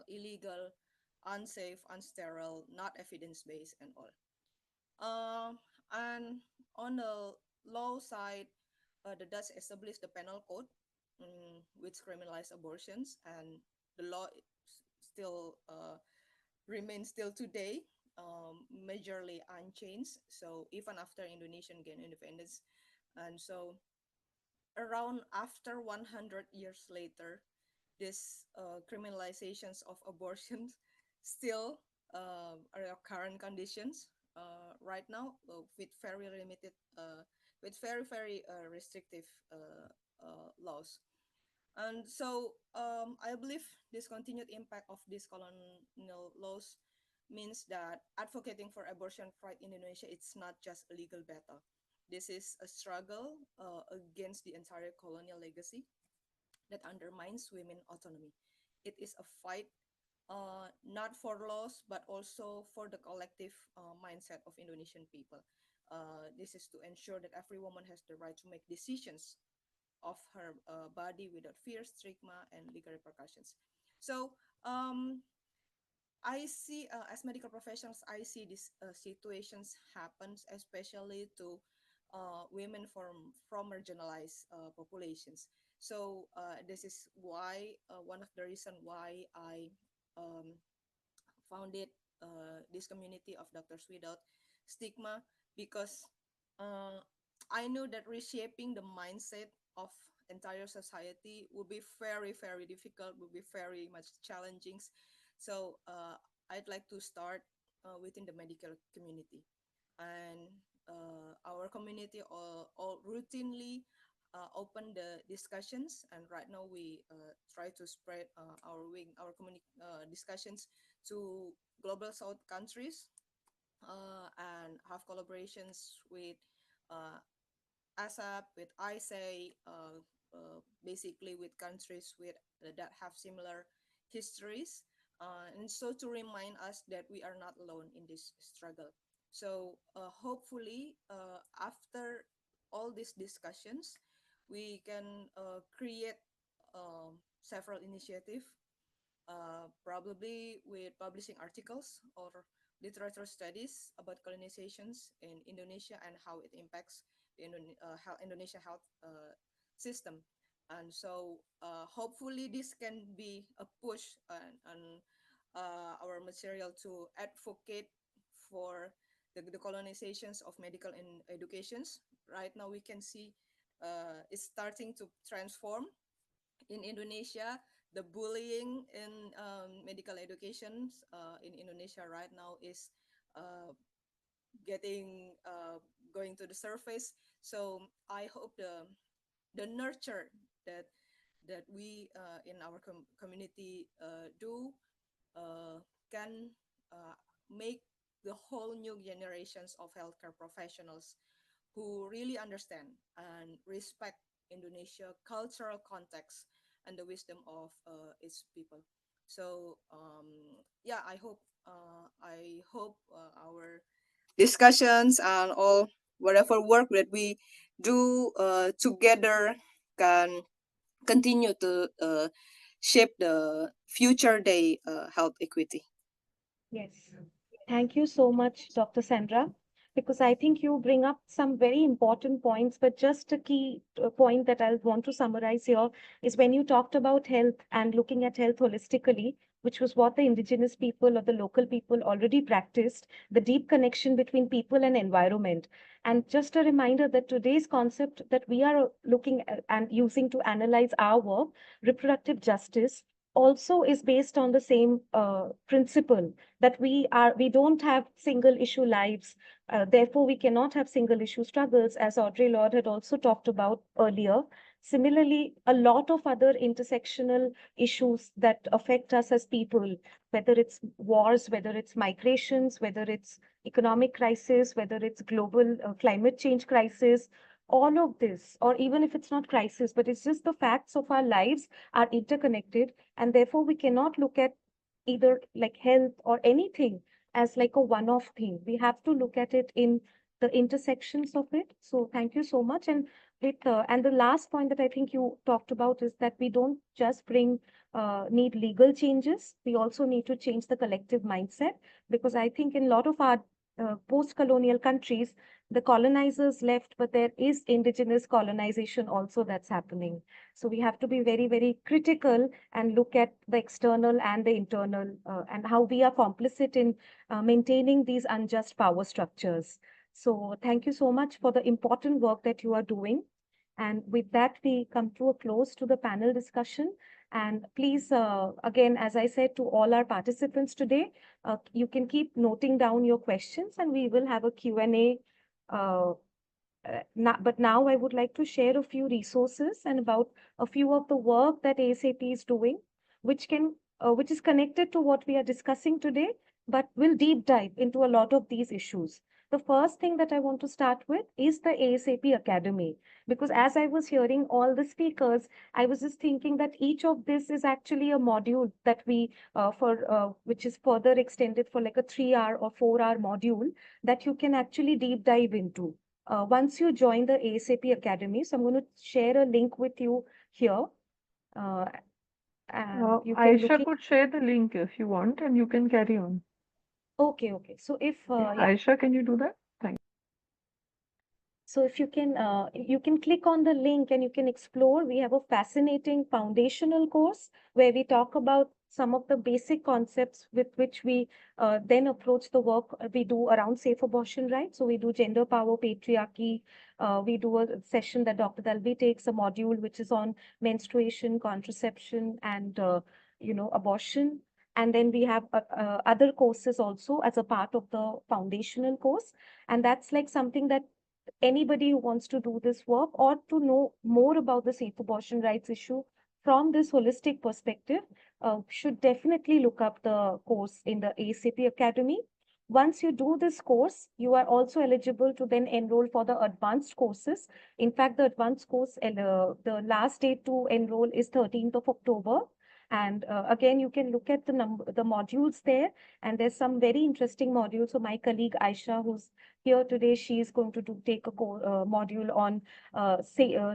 illegal, unsafe, unsterile, not evidence-based and all. And on the law side, the Dutch established the penal code, which criminalized abortions, and the law still remains still today majorly unchanged. So even after Indonesian gained independence, and so around after 100 years later, this criminalizations of abortions still are our current conditions right now with very limited, with very restrictive laws. And so I believe this continued impact of these colonial laws means that advocating for abortion right in Indonesia, it's not just a legal battle. This is a struggle against the entire colonial legacy that undermines women autonomy. It is a fight not for laws, but also for the collective mindset of Indonesian people. This is to ensure that every woman has the right to make decisions of her body without fear, stigma, and legal repercussions. So I see, as medical professionals, I see these situations happens, especially to women from marginalized populations. So this is why one of the reason why I um, founded this community of doctors without stigma, because uh, I know that reshaping the mindset of entire society will be very difficult, will be very much challenging. So I'd like to start within the medical community, and our community all routinely open the discussions, and right now we try to spread our discussions to global south countries, and have collaborations with uh, ASAP, with ISA, basically with countries with that have similar histories, and so to remind us that we are not alone in this struggle. So hopefully, after all these discussions, we can create several initiatives, probably with publishing articles or literature studies about colonizations in Indonesia and how it impacts the Indonesia health system. And so hopefully this can be a push on our material to advocate for the colonizations of medical and educations. Right now we can see it's starting to transform in Indonesia. The bullying in medical education in Indonesia right now is uh, getting going to the surface. So I hope the nurture that we in our community do can make the whole new generations of healthcare professionals who really understand and respect Indonesia cultural context and the wisdom of its people. So yeah, I hope our discussions and all whatever work that we do together can continue to shape the future day health equity.
Yes. Thank you so much, Dr. Sandra, because I think you bring up some very important points. But just a key point that I want to summarize here is when you talked about health and looking at health holistically, which was what the indigenous people or the local people already practiced, the deep connection between people and environment. And just a reminder that today's concept that we are looking at and using to analyze our work, reproductive justice, also is based on the same principle that we don't have single issue lives, therefore we cannot have single issue struggles, as Audre Lorde had also talked about earlier. Similarly, a lot of other intersectional issues that affect us as people, whether it's wars, whether it's migrations, whether it's economic crisis, whether it's global climate change crisis, all of this, or even if it's not crisis, but it's just the facts of our lives are interconnected, and therefore we cannot look at either like health or anything as like a one-off thing. We have to look at it in the intersections of it. So thank you so much. And and the last point that I think you talked about is that we don't just need legal changes. We also need to change the collective mindset, because I think in a lot of our post-colonial countries, the colonizers left, but there is indigenous colonization also that's happening. So we have to be very, very critical and look at the external and the internal and how we are complicit in maintaining these unjust power structures. So thank you so much for the important work that you are doing. And with that, we come to a close to the panel discussion. And please, again, as I said to all our participants today, you can keep noting down your questions and we will have a Q&A. But now I would like to share a few resources and about a few of the work that ASAP is doing, which is connected to what we are discussing today, but will deep dive into a lot of these issues. The first thing that I want to start with is the ASAP Academy, because as I was hearing all the speakers, I was just thinking that each of this is actually a module that we which is further extended for like a 3-hour or 4-hour module that you can actually deep dive into once you join the ASAP Academy. So I'm going to share a link with you here. And you can
Aisha
look
could share the link if you want, and you can carry on.
Okay. So if yeah.
Aisha, can you do that? Thank
So if you can click on the link and you can explore. We have a fascinating foundational course where we talk about some of the basic concepts with which we then approach the work we do around safe abortion rights. So we do gender power, patriarchy. We do a session that Dr. Dalvi takes, a module which is on menstruation, contraception, and abortion. And then we have other courses also as a part of the foundational course. And that's like something that anybody who wants to do this work or to know more about the safe abortion rights issue from this holistic perspective should definitely look up the course in the ASAP Academy. Once you do this course, you are also eligible to then enroll for the advanced courses. In fact, the advanced course, the last date to enroll is 13th of October. And again, you can look at the modules there, and there's some very interesting modules. So my colleague Aisha, who's here today, she is going to take a module on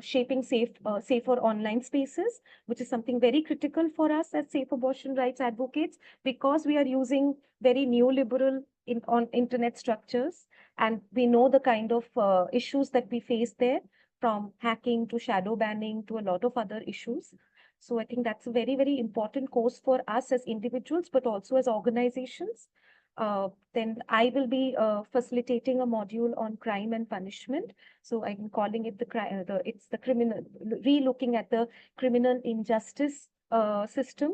shaping safer online spaces, which is something very critical for us as safe abortion rights advocates, because we are using very neoliberal on internet structures, and we know the kind of issues that we face there, from hacking to shadow banning to a lot of other issues. So I think that's a very, very important course for us as individuals, but also as organizations. Then I will be facilitating a module on crime and punishment. So I'm calling it it's the criminal, re-looking at the criminal injustice system,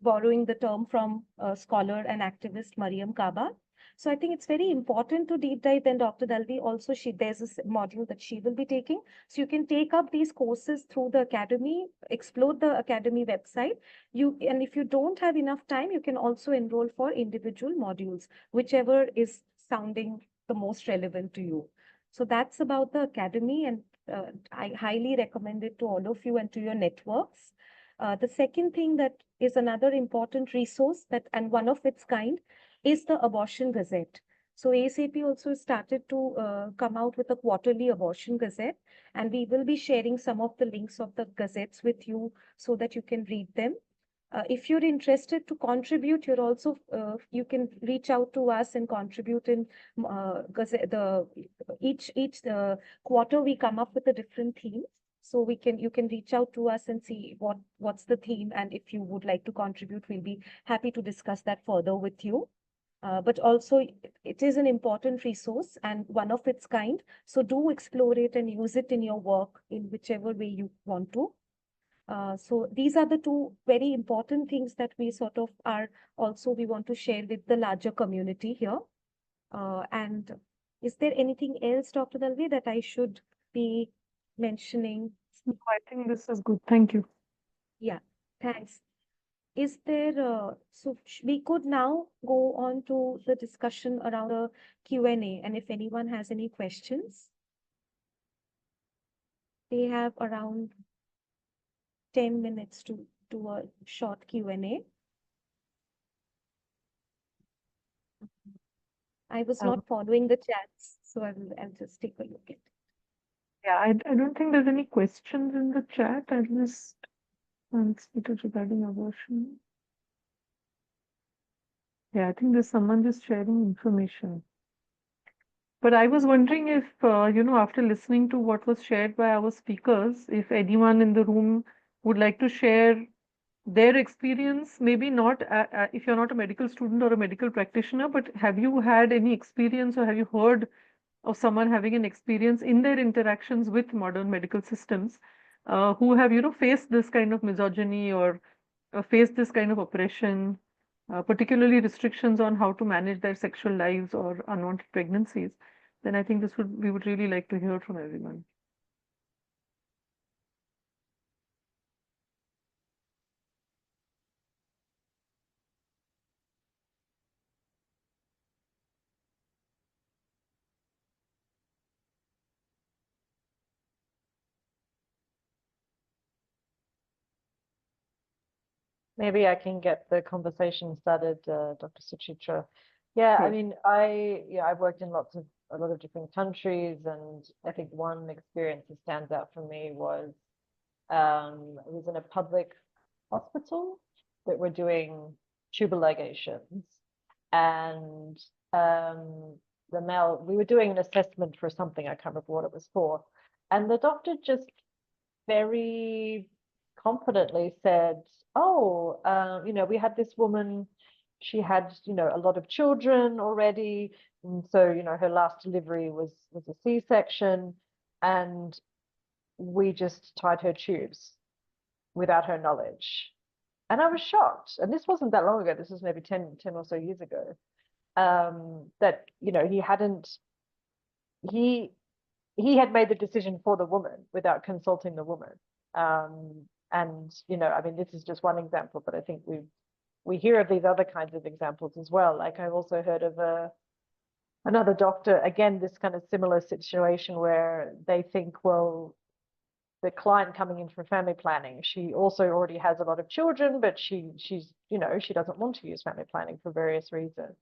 borrowing the term from scholar and activist Mariam Kaba. So I think it's very important to deep dive. Then Dr. Dalvi also, there's a module that she will be taking. So you can take up these courses through the academy, explore the academy website. And if you don't have enough time, you can also enroll for individual modules, whichever is sounding the most relevant to you. So that's about the academy, and I highly recommend it to all of you and to your networks. The second thing that is another important resource and one of its kind is the Abortion Gazette. So ASAP also started to come out with a quarterly Abortion Gazette, and we will be sharing some of the links of the gazettes with you so that you can read them. If you're interested to contribute, you can reach out to us and contribute in gazette. Each quarter we come up with a different theme. So you can reach out to us and see what's the theme, and if you would like to contribute, we'll be happy to discuss that further with you. But also it is an important resource and one of its kind. So do explore it and use it in your work in whichever way you want to. So these are the two very important things that we we want to share with the larger community here. And is there anything else, Dr. Dalvi, that I should be mentioning?
you. I think this is good. Thank you.
Yeah, thanks. Is there, we could now go on to the discussion around the Q&A, and if anyone has any questions, they have around 10 minutes to do a short Q&A. I was not following the chats, so I'll just take a look at it.
Yeah, I don't think there's any questions in the chat. I'll just answer regarding abortion. Yeah, I think there's someone just sharing information. But I was wondering if, after listening to what was shared by our speakers, if anyone in the room would like to share their experience, maybe not if you're not a medical student or a medical practitioner, but have you had any experience or have you heard of someone having an experience in their interactions with modern medical systems who have, faced this kind of misogyny or faced this kind of oppression, particularly restrictions on how to manage their sexual lives or unwanted pregnancies, then I think we would really like to hear from everyone.
Maybe I can get the conversation started, Dr. Suchitra. Yeah, I
Sure.
mean, I've worked in a lot of different countries, and I think one experience that stands out for me was it was in a public hospital that were doing tubal ligations, and we were doing an assessment for something, I can't remember what it was for, and the doctor just very confidently said, "Oh, we had this woman. She had, a lot of children already, and so, her last delivery was a C-section, and we just tied her tubes without her knowledge." And I was shocked. And this wasn't that long ago. This was maybe 10 or so years ago. That, he had made the decision for the woman without consulting the woman. And I mean, this is just one example, but I think we hear of these other kinds of examples as well. Like I've also heard of another doctor, again, this kind of similar situation where they think, well, the client coming in for family planning, she also already has a lot of children, but she's she doesn't want to use family planning for various reasons.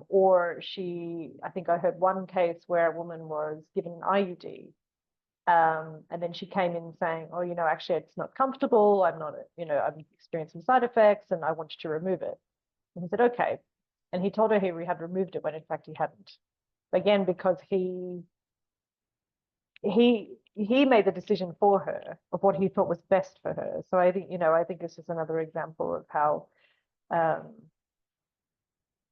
Or I think I heard one case where a woman was given an IUD, and then she came in saying, "Oh, actually it's not comfortable. I'm experiencing side effects and I want you to remove it." And he said, "Okay." And he told her he had removed it when in fact he hadn't. Again, because he made the decision for her of what he thought was best for her. So I think this is another example of how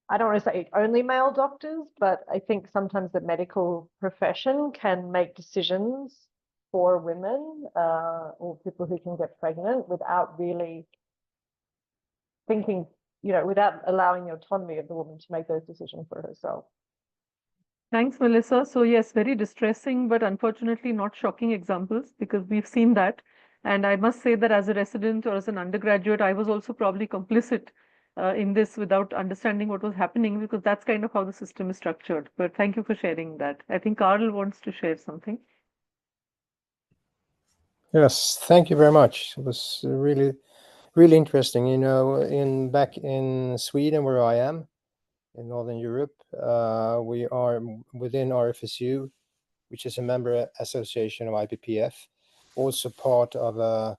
I don't want to say only male doctors, but I think sometimes the medical profession can make decisions for women or people who can get pregnant without really thinking, without allowing the autonomy of the woman to make those decisions for herself.
Thanks, Melissa. So yes, very distressing, but unfortunately not shocking examples because we've seen that. And I must say that as a resident or as an undergraduate, I was also probably complicit in this without understanding what was happening because that's kind of how the system is structured. But thank you for sharing that. I think Carl wants to share something.
Yes, thank you very much. It was really, really interesting. Back in Sweden, where I am, in Northern Europe, we are within RFSU, which is a member association of IPPF, also part of a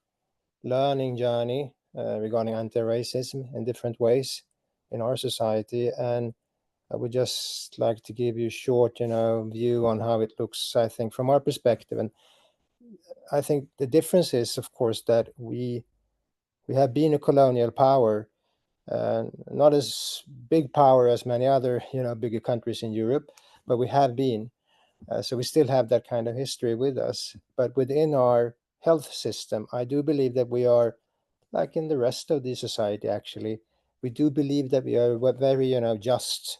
learning journey regarding anti-racism in different ways in our society. And I would just like to give you a short, view on how it looks, I think, from our perspective. And I think the difference is, of course, that we have been a colonial power, not as big power as many other, bigger countries in Europe, but we have been. So we still have that kind of history with us. But within our health system, I do believe that we are, like in the rest of the society, actually, we do believe that we are a very, just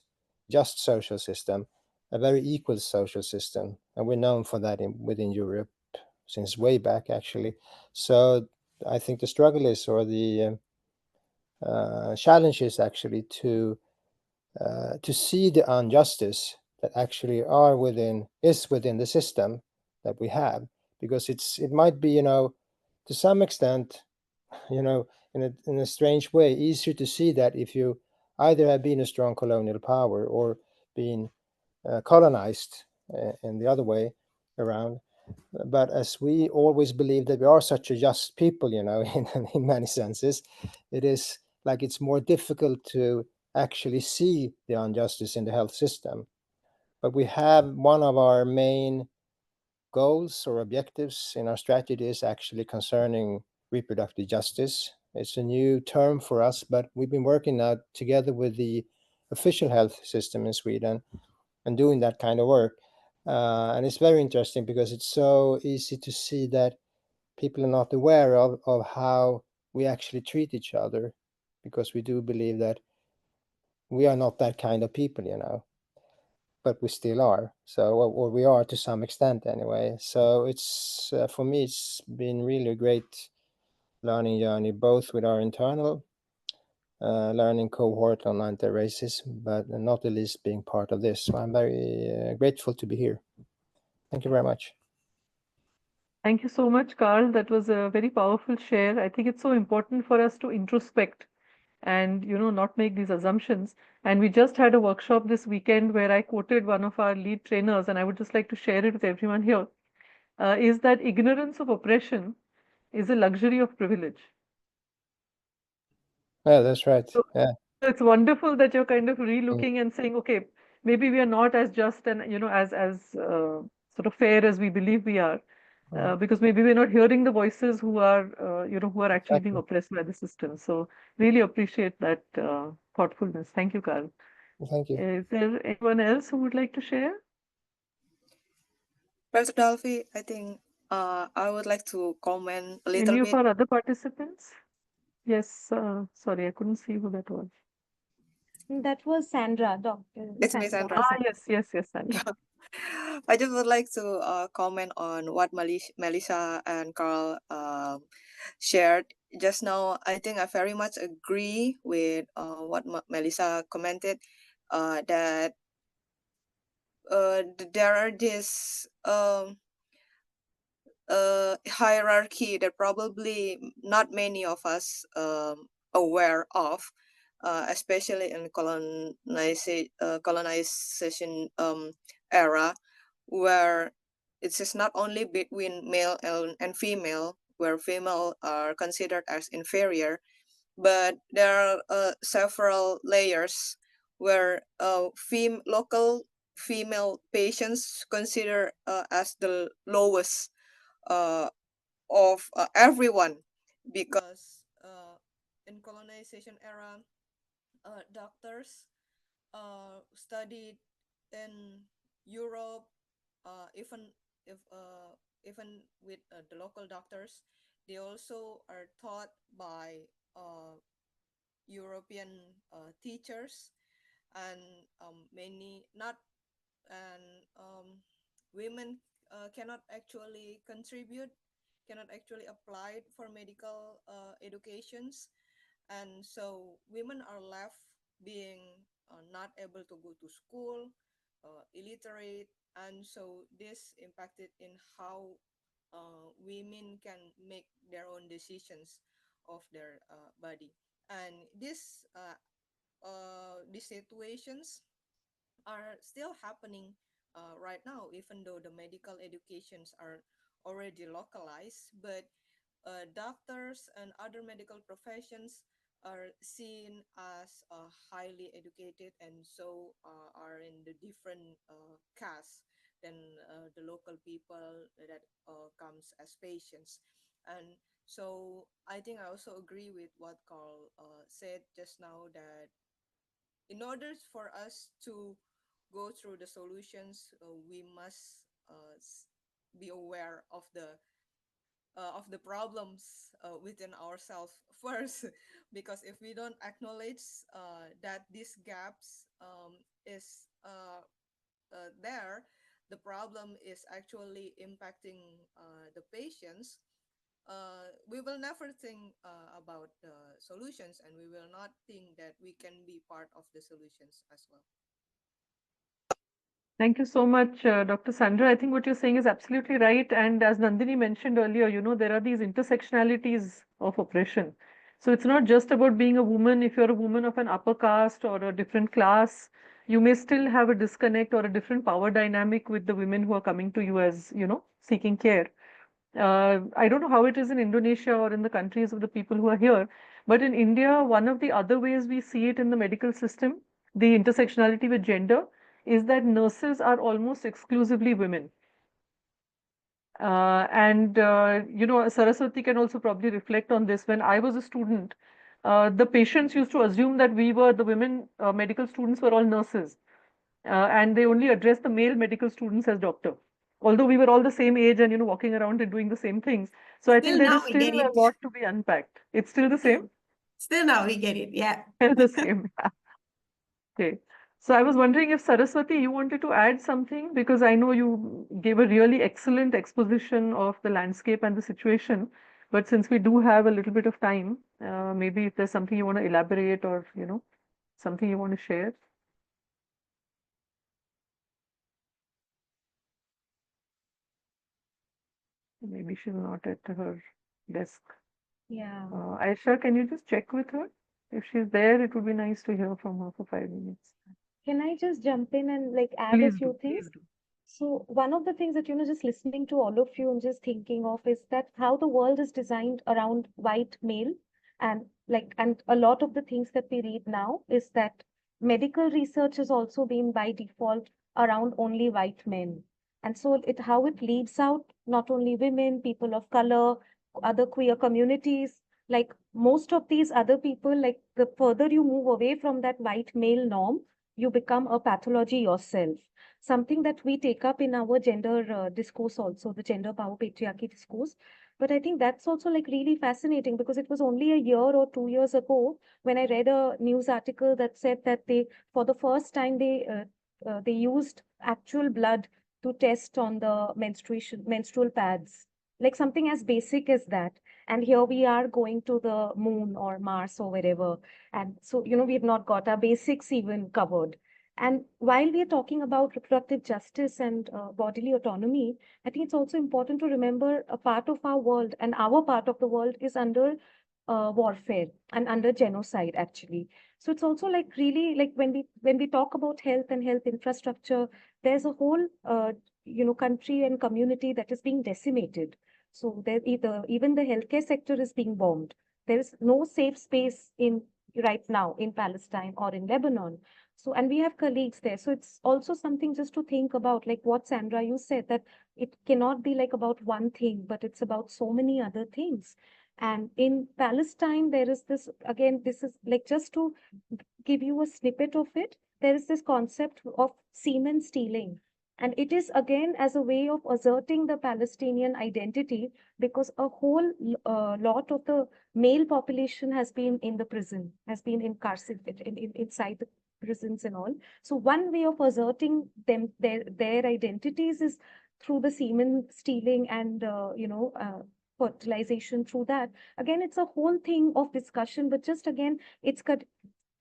social system, a very equal social system, and we're known for that within Europe since way back, actually. So I think the struggle is, or the challenge is actually to see the injustice that actually is within the system that we have, because it might be, to some extent, in a strange way, easier to see that if you either have been a strong colonial power or been colonized in the other way around. But as we always believe that we are such a just people, in many senses, it is like it's more difficult to actually see the injustice in the health system. But we have one of our main goals or objectives in our strategy is actually concerning reproductive justice. It's a new term for us, but we've been working now together with the official health system in Sweden and doing that kind of work. And it's very interesting because it's so easy to see that people are not aware of how we actually treat each other, because we do believe that we are not that kind of people, but we still are. So, or we are to some extent anyway. So it's for me, it's been really a great learning journey, both with our internal learning cohort on anti-racism, but not the least being part of this. So I'm very grateful to be here. Thank you very much.
Thank you so much, Carl. That was a very powerful share. I think it's so important for us to introspect and not make these assumptions. And we just had a workshop this weekend where I quoted one of our lead trainers, and I would just like to share it with everyone here, is that ignorance of oppression is a luxury of privilege.
Yeah, that's right.
So
Yeah.
it's wonderful that you're kind of re-looking and saying, okay, maybe we are not as just and as sort of fair as we believe we are, because maybe we're not hearing the voices who are who are actually being oppressed by the system. So really appreciate that thoughtfulness. Thank you, Carl.
Thank you.
Is there anyone else who would like to share?
Professor Dalvi, I think I would like to comment a little
Any
bit.
of our other participants? Yes, sorry, I couldn't see who that was.
That was Sandra, Dr.
It's me, Sandra.
Yes, Sandra.
I just would like to comment on what Melissa and Carl shared just now. I think I very much agree with what Melissa commented, that there are this hierarchy that probably not many of us aware of, especially in colonization era, where it is not only between male and female, where female are considered as inferior, but there are several layers where local female patients consider as the lowest of everyone, because in colonization era, doctors studied in Europe, even if even with the local doctors, they also are taught by European teachers, and many not and women cannot actually contribute, cannot actually apply for medical educations, and so women are left being not able to go to school, illiterate, and so this impacted in how women can make their own decisions of their body. And these situations are still happening right now, even though the medical educations are already localized. But doctors and other medical professions are seen as highly educated, and so are in the different castes than the local people that comes as patients. And so I think I also agree with what Carl said just now, that in order for us to go through the solutions, we must be aware of the problems within ourselves first, because if we don't acknowledge that these gaps is there, the problem is actually impacting the patients. We will never think about the solutions, and we will not think that we can be part of the solutions as well.
Thank you so much, Dr. Sandra. I think what you're saying is absolutely right. And as Nandini mentioned earlier, there are these intersectionalities of oppression. So it's not just about being a woman. If you're a woman of an upper caste or a different class, you may still have a disconnect or a different power dynamic with the women who are coming to you as, seeking care. I don't know how it is in Indonesia or in the countries of the people who are here, but in India, one of the other ways we see it in the medical system, the intersectionality with gender, is that nurses are almost exclusively women. Saraswati can also probably reflect on this. When I was a student, the patients used to assume that the women medical students were all nurses, and they only addressed the male medical students as doctor. Although we were all the same age and walking around and doing the same things. So I think
Still
there
now
is
we
still
get
a
it.
lot to be unpacked. It's still the same?
Still now we get it, yeah.
Still the same. Okay. So I was wondering if Saraswati, you wanted to add something, because I know you gave a really excellent exposition of the landscape and the situation. But since we do have a little bit of time, maybe if there's something you want to elaborate or, something you want to share. Maybe she's not at her desk.
Yeah.
Aisha, can you just check with her? If she's there, it would be nice to hear from her for 5 minutes.
Can I just jump in and like add a
Please
few
do,
things?
please do.
So one of the things that, just listening to all of you and just thinking of is that how the world is designed around white male, and a lot of the things that we read now is that medical research has also been by default around only white men. And so how it leaves out not only women, people of color, other queer communities, like most of these other people, like the further you move away from that white male norm, you become a pathology yourself. Something that we take up in our gender discourse also, the gender power patriarchy discourse. But I think that's also like really fascinating, because it was only a year or 2 years ago when I read a news article that said that for the first time, they used actual blood to test on the menstrual pads, like something as basic as that. And here we are going to the moon or Mars or wherever. And so, we've not got our basics even covered. And while we are talking about reproductive justice and bodily autonomy, I think it's also important to remember a part of our world, and our part of the world is under warfare and under genocide, actually. So it's also like really like when we talk about health and health infrastructure, there's a whole country and community that is being decimated. So there even the healthcare sector is being bombed. There is no safe space right now in Palestine or in Lebanon. So, and we have colleagues there. So it's also something just to think about, like what Sandra, you said, that it cannot be like about one thing, but it's about so many other things. And in Palestine, there is this, again, this is like just to give you a snippet of it, there is this concept of semen stealing. And it is again as a way of asserting the Palestinian identity, because a whole lot of the male population has been in the prison, has been incarcerated inside the prisons and all. So one way of asserting their identities is through the semen stealing and fertilization through that. Again, it's a whole thing of discussion, but just again, it's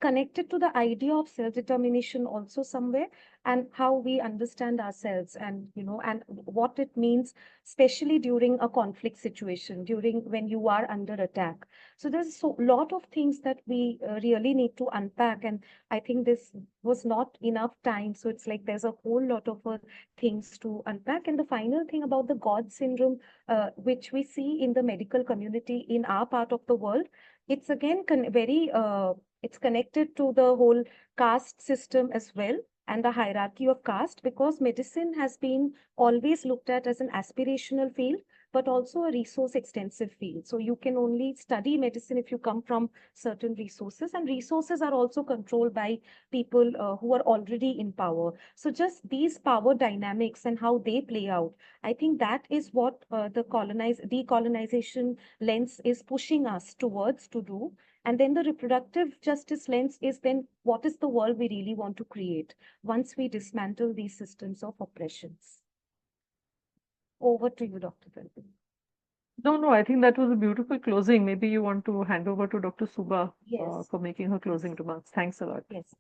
connected to the idea of self-determination also somewhere, and how we understand ourselves, and and what it means, especially during a conflict situation, during when you are under attack. So there's so lot of things that we really need to unpack, and I think this was not enough time, so it's like there's a whole lot of things to unpack. And the final thing about the God syndrome, which we see in the medical community in our part of the world, it's again very it's connected to the whole caste system as well, and the hierarchy of caste, because medicine has been always looked at as an aspirational field, but also a resource extensive field. So you can only study medicine if you come from certain resources, and resources are also controlled by people who are already in power. So just these power dynamics and how they play out, I think that is what the decolonization lens is pushing us towards to do. And then the reproductive justice lens is then what is the world we really want to create once we dismantle these systems of oppressions. Over to you, Dr. Dalvi.
No, I think that was a beautiful closing. Maybe you want to hand over to Dr. Suba
Yes.
for making her closing remarks. Thanks a lot.
Yes.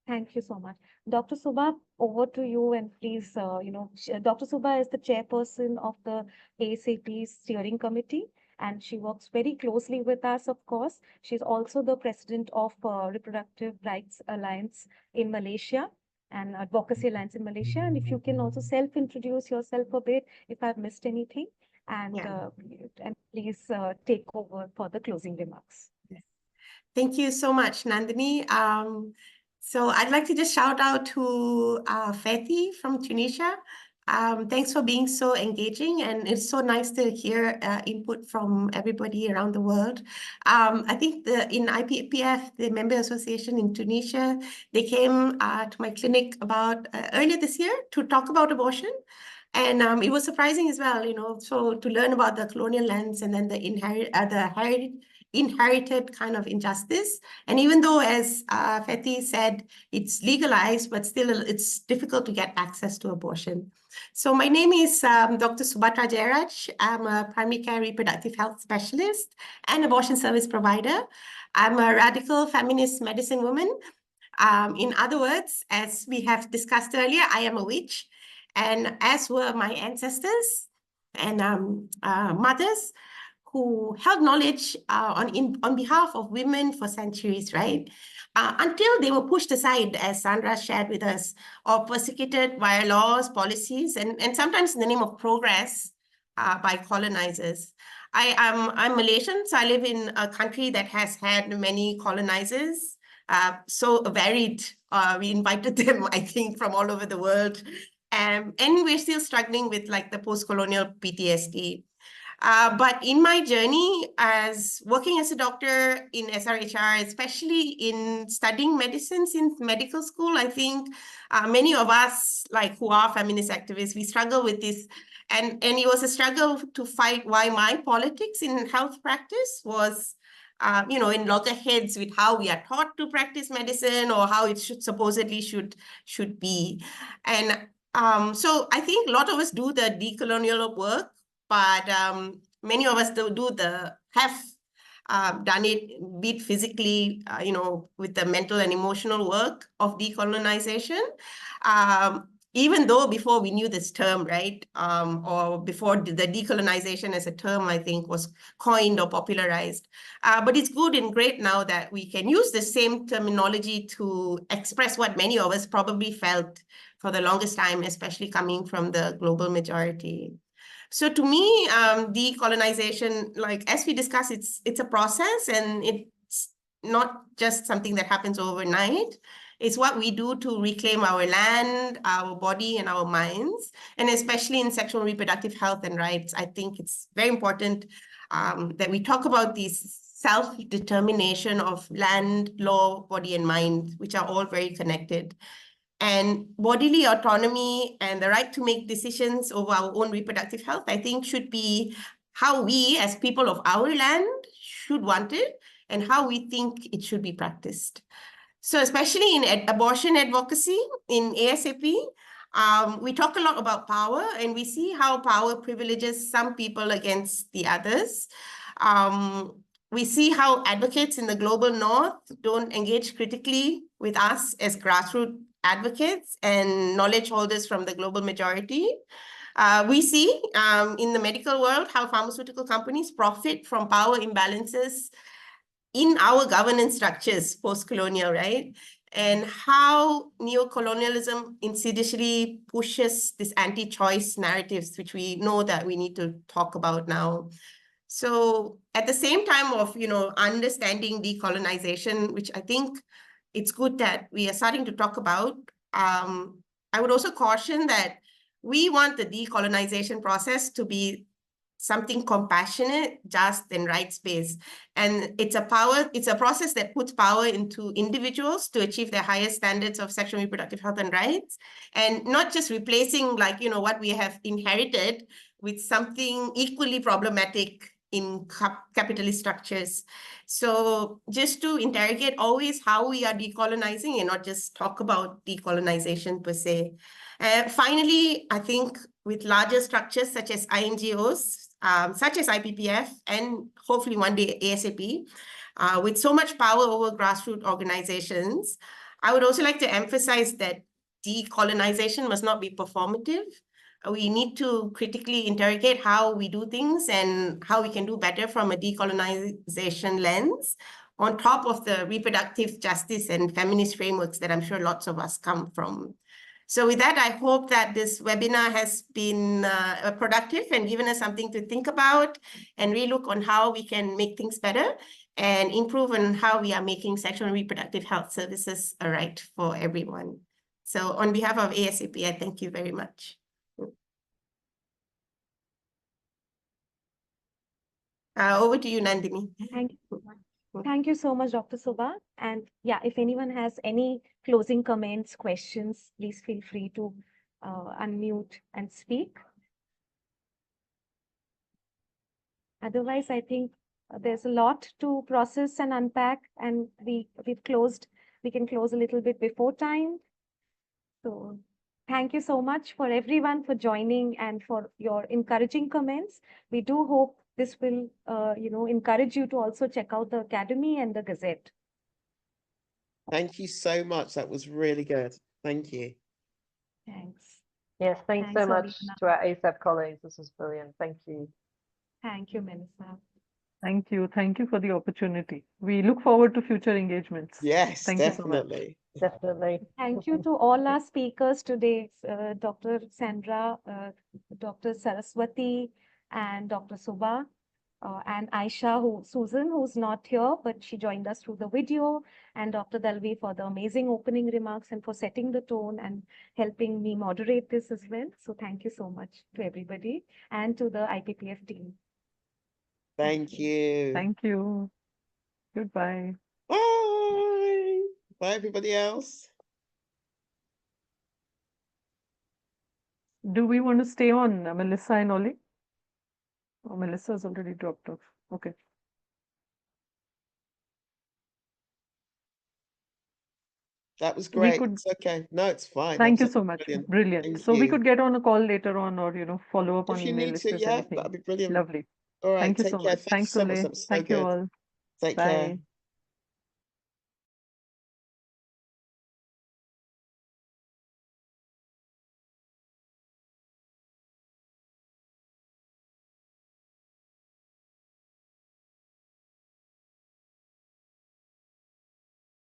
Thank you so much. Dr. Suba, over to you, and please, Dr. Suba is the chairperson of the ASAP steering committee, and she works very closely with us, of course. She's also the president of Reproductive Rights Alliance in Malaysia and Advocacy Alliance in Malaysia. And if you can also self-introduce yourself a bit, if I've missed anything, and please take over for the closing remarks.
Thank you so much, Nandini. So I'd like to just shout out to Fethi from Tunisia. Thanks for being so engaging, and it's so nice to hear input from everybody around the world. I think in IPPF, the Member Association in Tunisia, they came to my clinic about earlier this year to talk about abortion. And it was surprising as well, so to learn about the colonial lens and then the inherited kind of injustice. And even though, as Fethi said, it's legalized, but still it's difficult to get access to abortion. So my name is Dr. Subhatra Jairaj. I'm a primary care reproductive health specialist and abortion service provider. I'm a radical feminist medicine woman. In other words, as we have discussed earlier, I am a witch, and as were my ancestors and mothers who held knowledge on behalf of women for centuries, right? Until they were pushed aside, as Sandra shared with us, or persecuted via laws, policies, and sometimes in the name of progress by colonizers. I'm Malaysian, so I live in a country that has had many colonizers, so varied. We invited them, I think, from all over the world. And we're still struggling with like the post-colonial PTSD. But in my journey as working as a doctor in SRHR, especially in studying medicine since medical school, I think many of us, like who are feminist activists, we struggle with this. And it was a struggle to fight why my politics in health practice was in loggerheads with how we are taught to practice medicine or how it supposedly should be. And so I think a lot of us do the decolonial work, but many of us have done it, be it physically, with the mental and emotional work of decolonization. Even though before we knew this term, right? Or before the decolonization as a term, I think, was coined or popularized. But it's good and great now that we can use the same terminology to express what many of us probably felt for the longest time, especially coming from the global majority. So to me, decolonization, like as we discussed, it's a process, and it's not just something that happens overnight. It's what we do to reclaim our land, our body, and our minds. And especially in sexual and reproductive health and rights, I think it's very important that we talk about these self-determination of land, law, body, and mind, which are all very connected. And bodily autonomy and the right to make decisions over our own reproductive health, I think, should be how we as people of our land should want it and how we think it should be practiced. So especially in abortion advocacy in ASAP, we talk a lot about power, and we see how power privileges some people against the others. We see how advocates in the global north don't engage critically with us as grassroots advocates and knowledge holders from the global majority. We see in the medical world how pharmaceutical companies profit from power imbalances in our governance structures post-colonial, right? And how neocolonialism insidiously pushes this anti-choice narratives, which we know that we need to talk about now. So at the same time of, understanding decolonization, which I think it's good that we are starting to talk about, I would also caution that we want the decolonization process to be something compassionate, just, and rights-based. And it's a process that puts power into individuals to achieve their highest standards of sexual and reproductive health and rights, and not just replacing what we have inherited with something equally problematic in capitalist structures. So just to interrogate always how we are decolonizing and not just talk about decolonization per se. Finally, I think with larger structures such as INGOs, such as IPPF, and hopefully one day ASAP, with so much power over grassroots organizations, I would also like to emphasize that decolonization must not be performative. We need to critically interrogate how we do things and how we can do better from a decolonization lens, on top of the reproductive justice and feminist frameworks that I'm sure lots of us come from. So with that, I hope that this webinar has been productive and given us something to think about and relook on how we can make things better. and improve on how we are making sexual and reproductive health services a right for everyone. So on behalf of ASAP, I thank you very much. Over to you, Nandini.
Thank you so much. Thank you so much, Dr. Soba. And yeah, if anyone has any closing comments, questions, please feel free to unmute and speak. Otherwise, I think there's a lot to process and unpack, and we can close a little bit before time. So thank you so much for everyone for joining and for your encouraging comments. We do hope this will, encourage you to also check out the Academy and the Gazette.
Thank you so much. That was really good. Thank you.
Thanks.
Yes, thanks so
Thanks,
much
Alina.
to our ASAP colleagues. This was brilliant. Thank you.
Thank you, Melissa.
Thank you. Thank you for the opportunity. We look forward to future engagements.
Yes,
Thank you so much.
definitely.
Definitely.
Thank you to all our speakers today, Dr. Sandra, Dr. Saraswati, and Dr. Subha, and Aisha, Susan, who's not here, but she joined us through the video, and Dr. Dalvi for the amazing opening remarks and for setting the tone and helping me moderate this as well. So thank you so much to everybody and to the IPPF team.
Thank you.
Thank you. Goodbye.
Bye. Bye, everybody else.
Do we want to stay on, Melissa and Ollie? Oh, Melissa's already dropped off. Okay.
That was
We
great.
could-
It's okay. No, it's fine.
Thank
That
you
was
so much.
brilliant.
Brilliant.
Thank
So we
you.
could get on a call later on, or follow up on
If you
email
need
if
to,
there's
yeah,
anything.
that'd be brilliant.
Lovely.
All right,
Thank you
take
so
care.
much.
Thank you
Thanks,
so much.
Ole.
That was so
Thank you
good.
all.
Take
Bye.
care.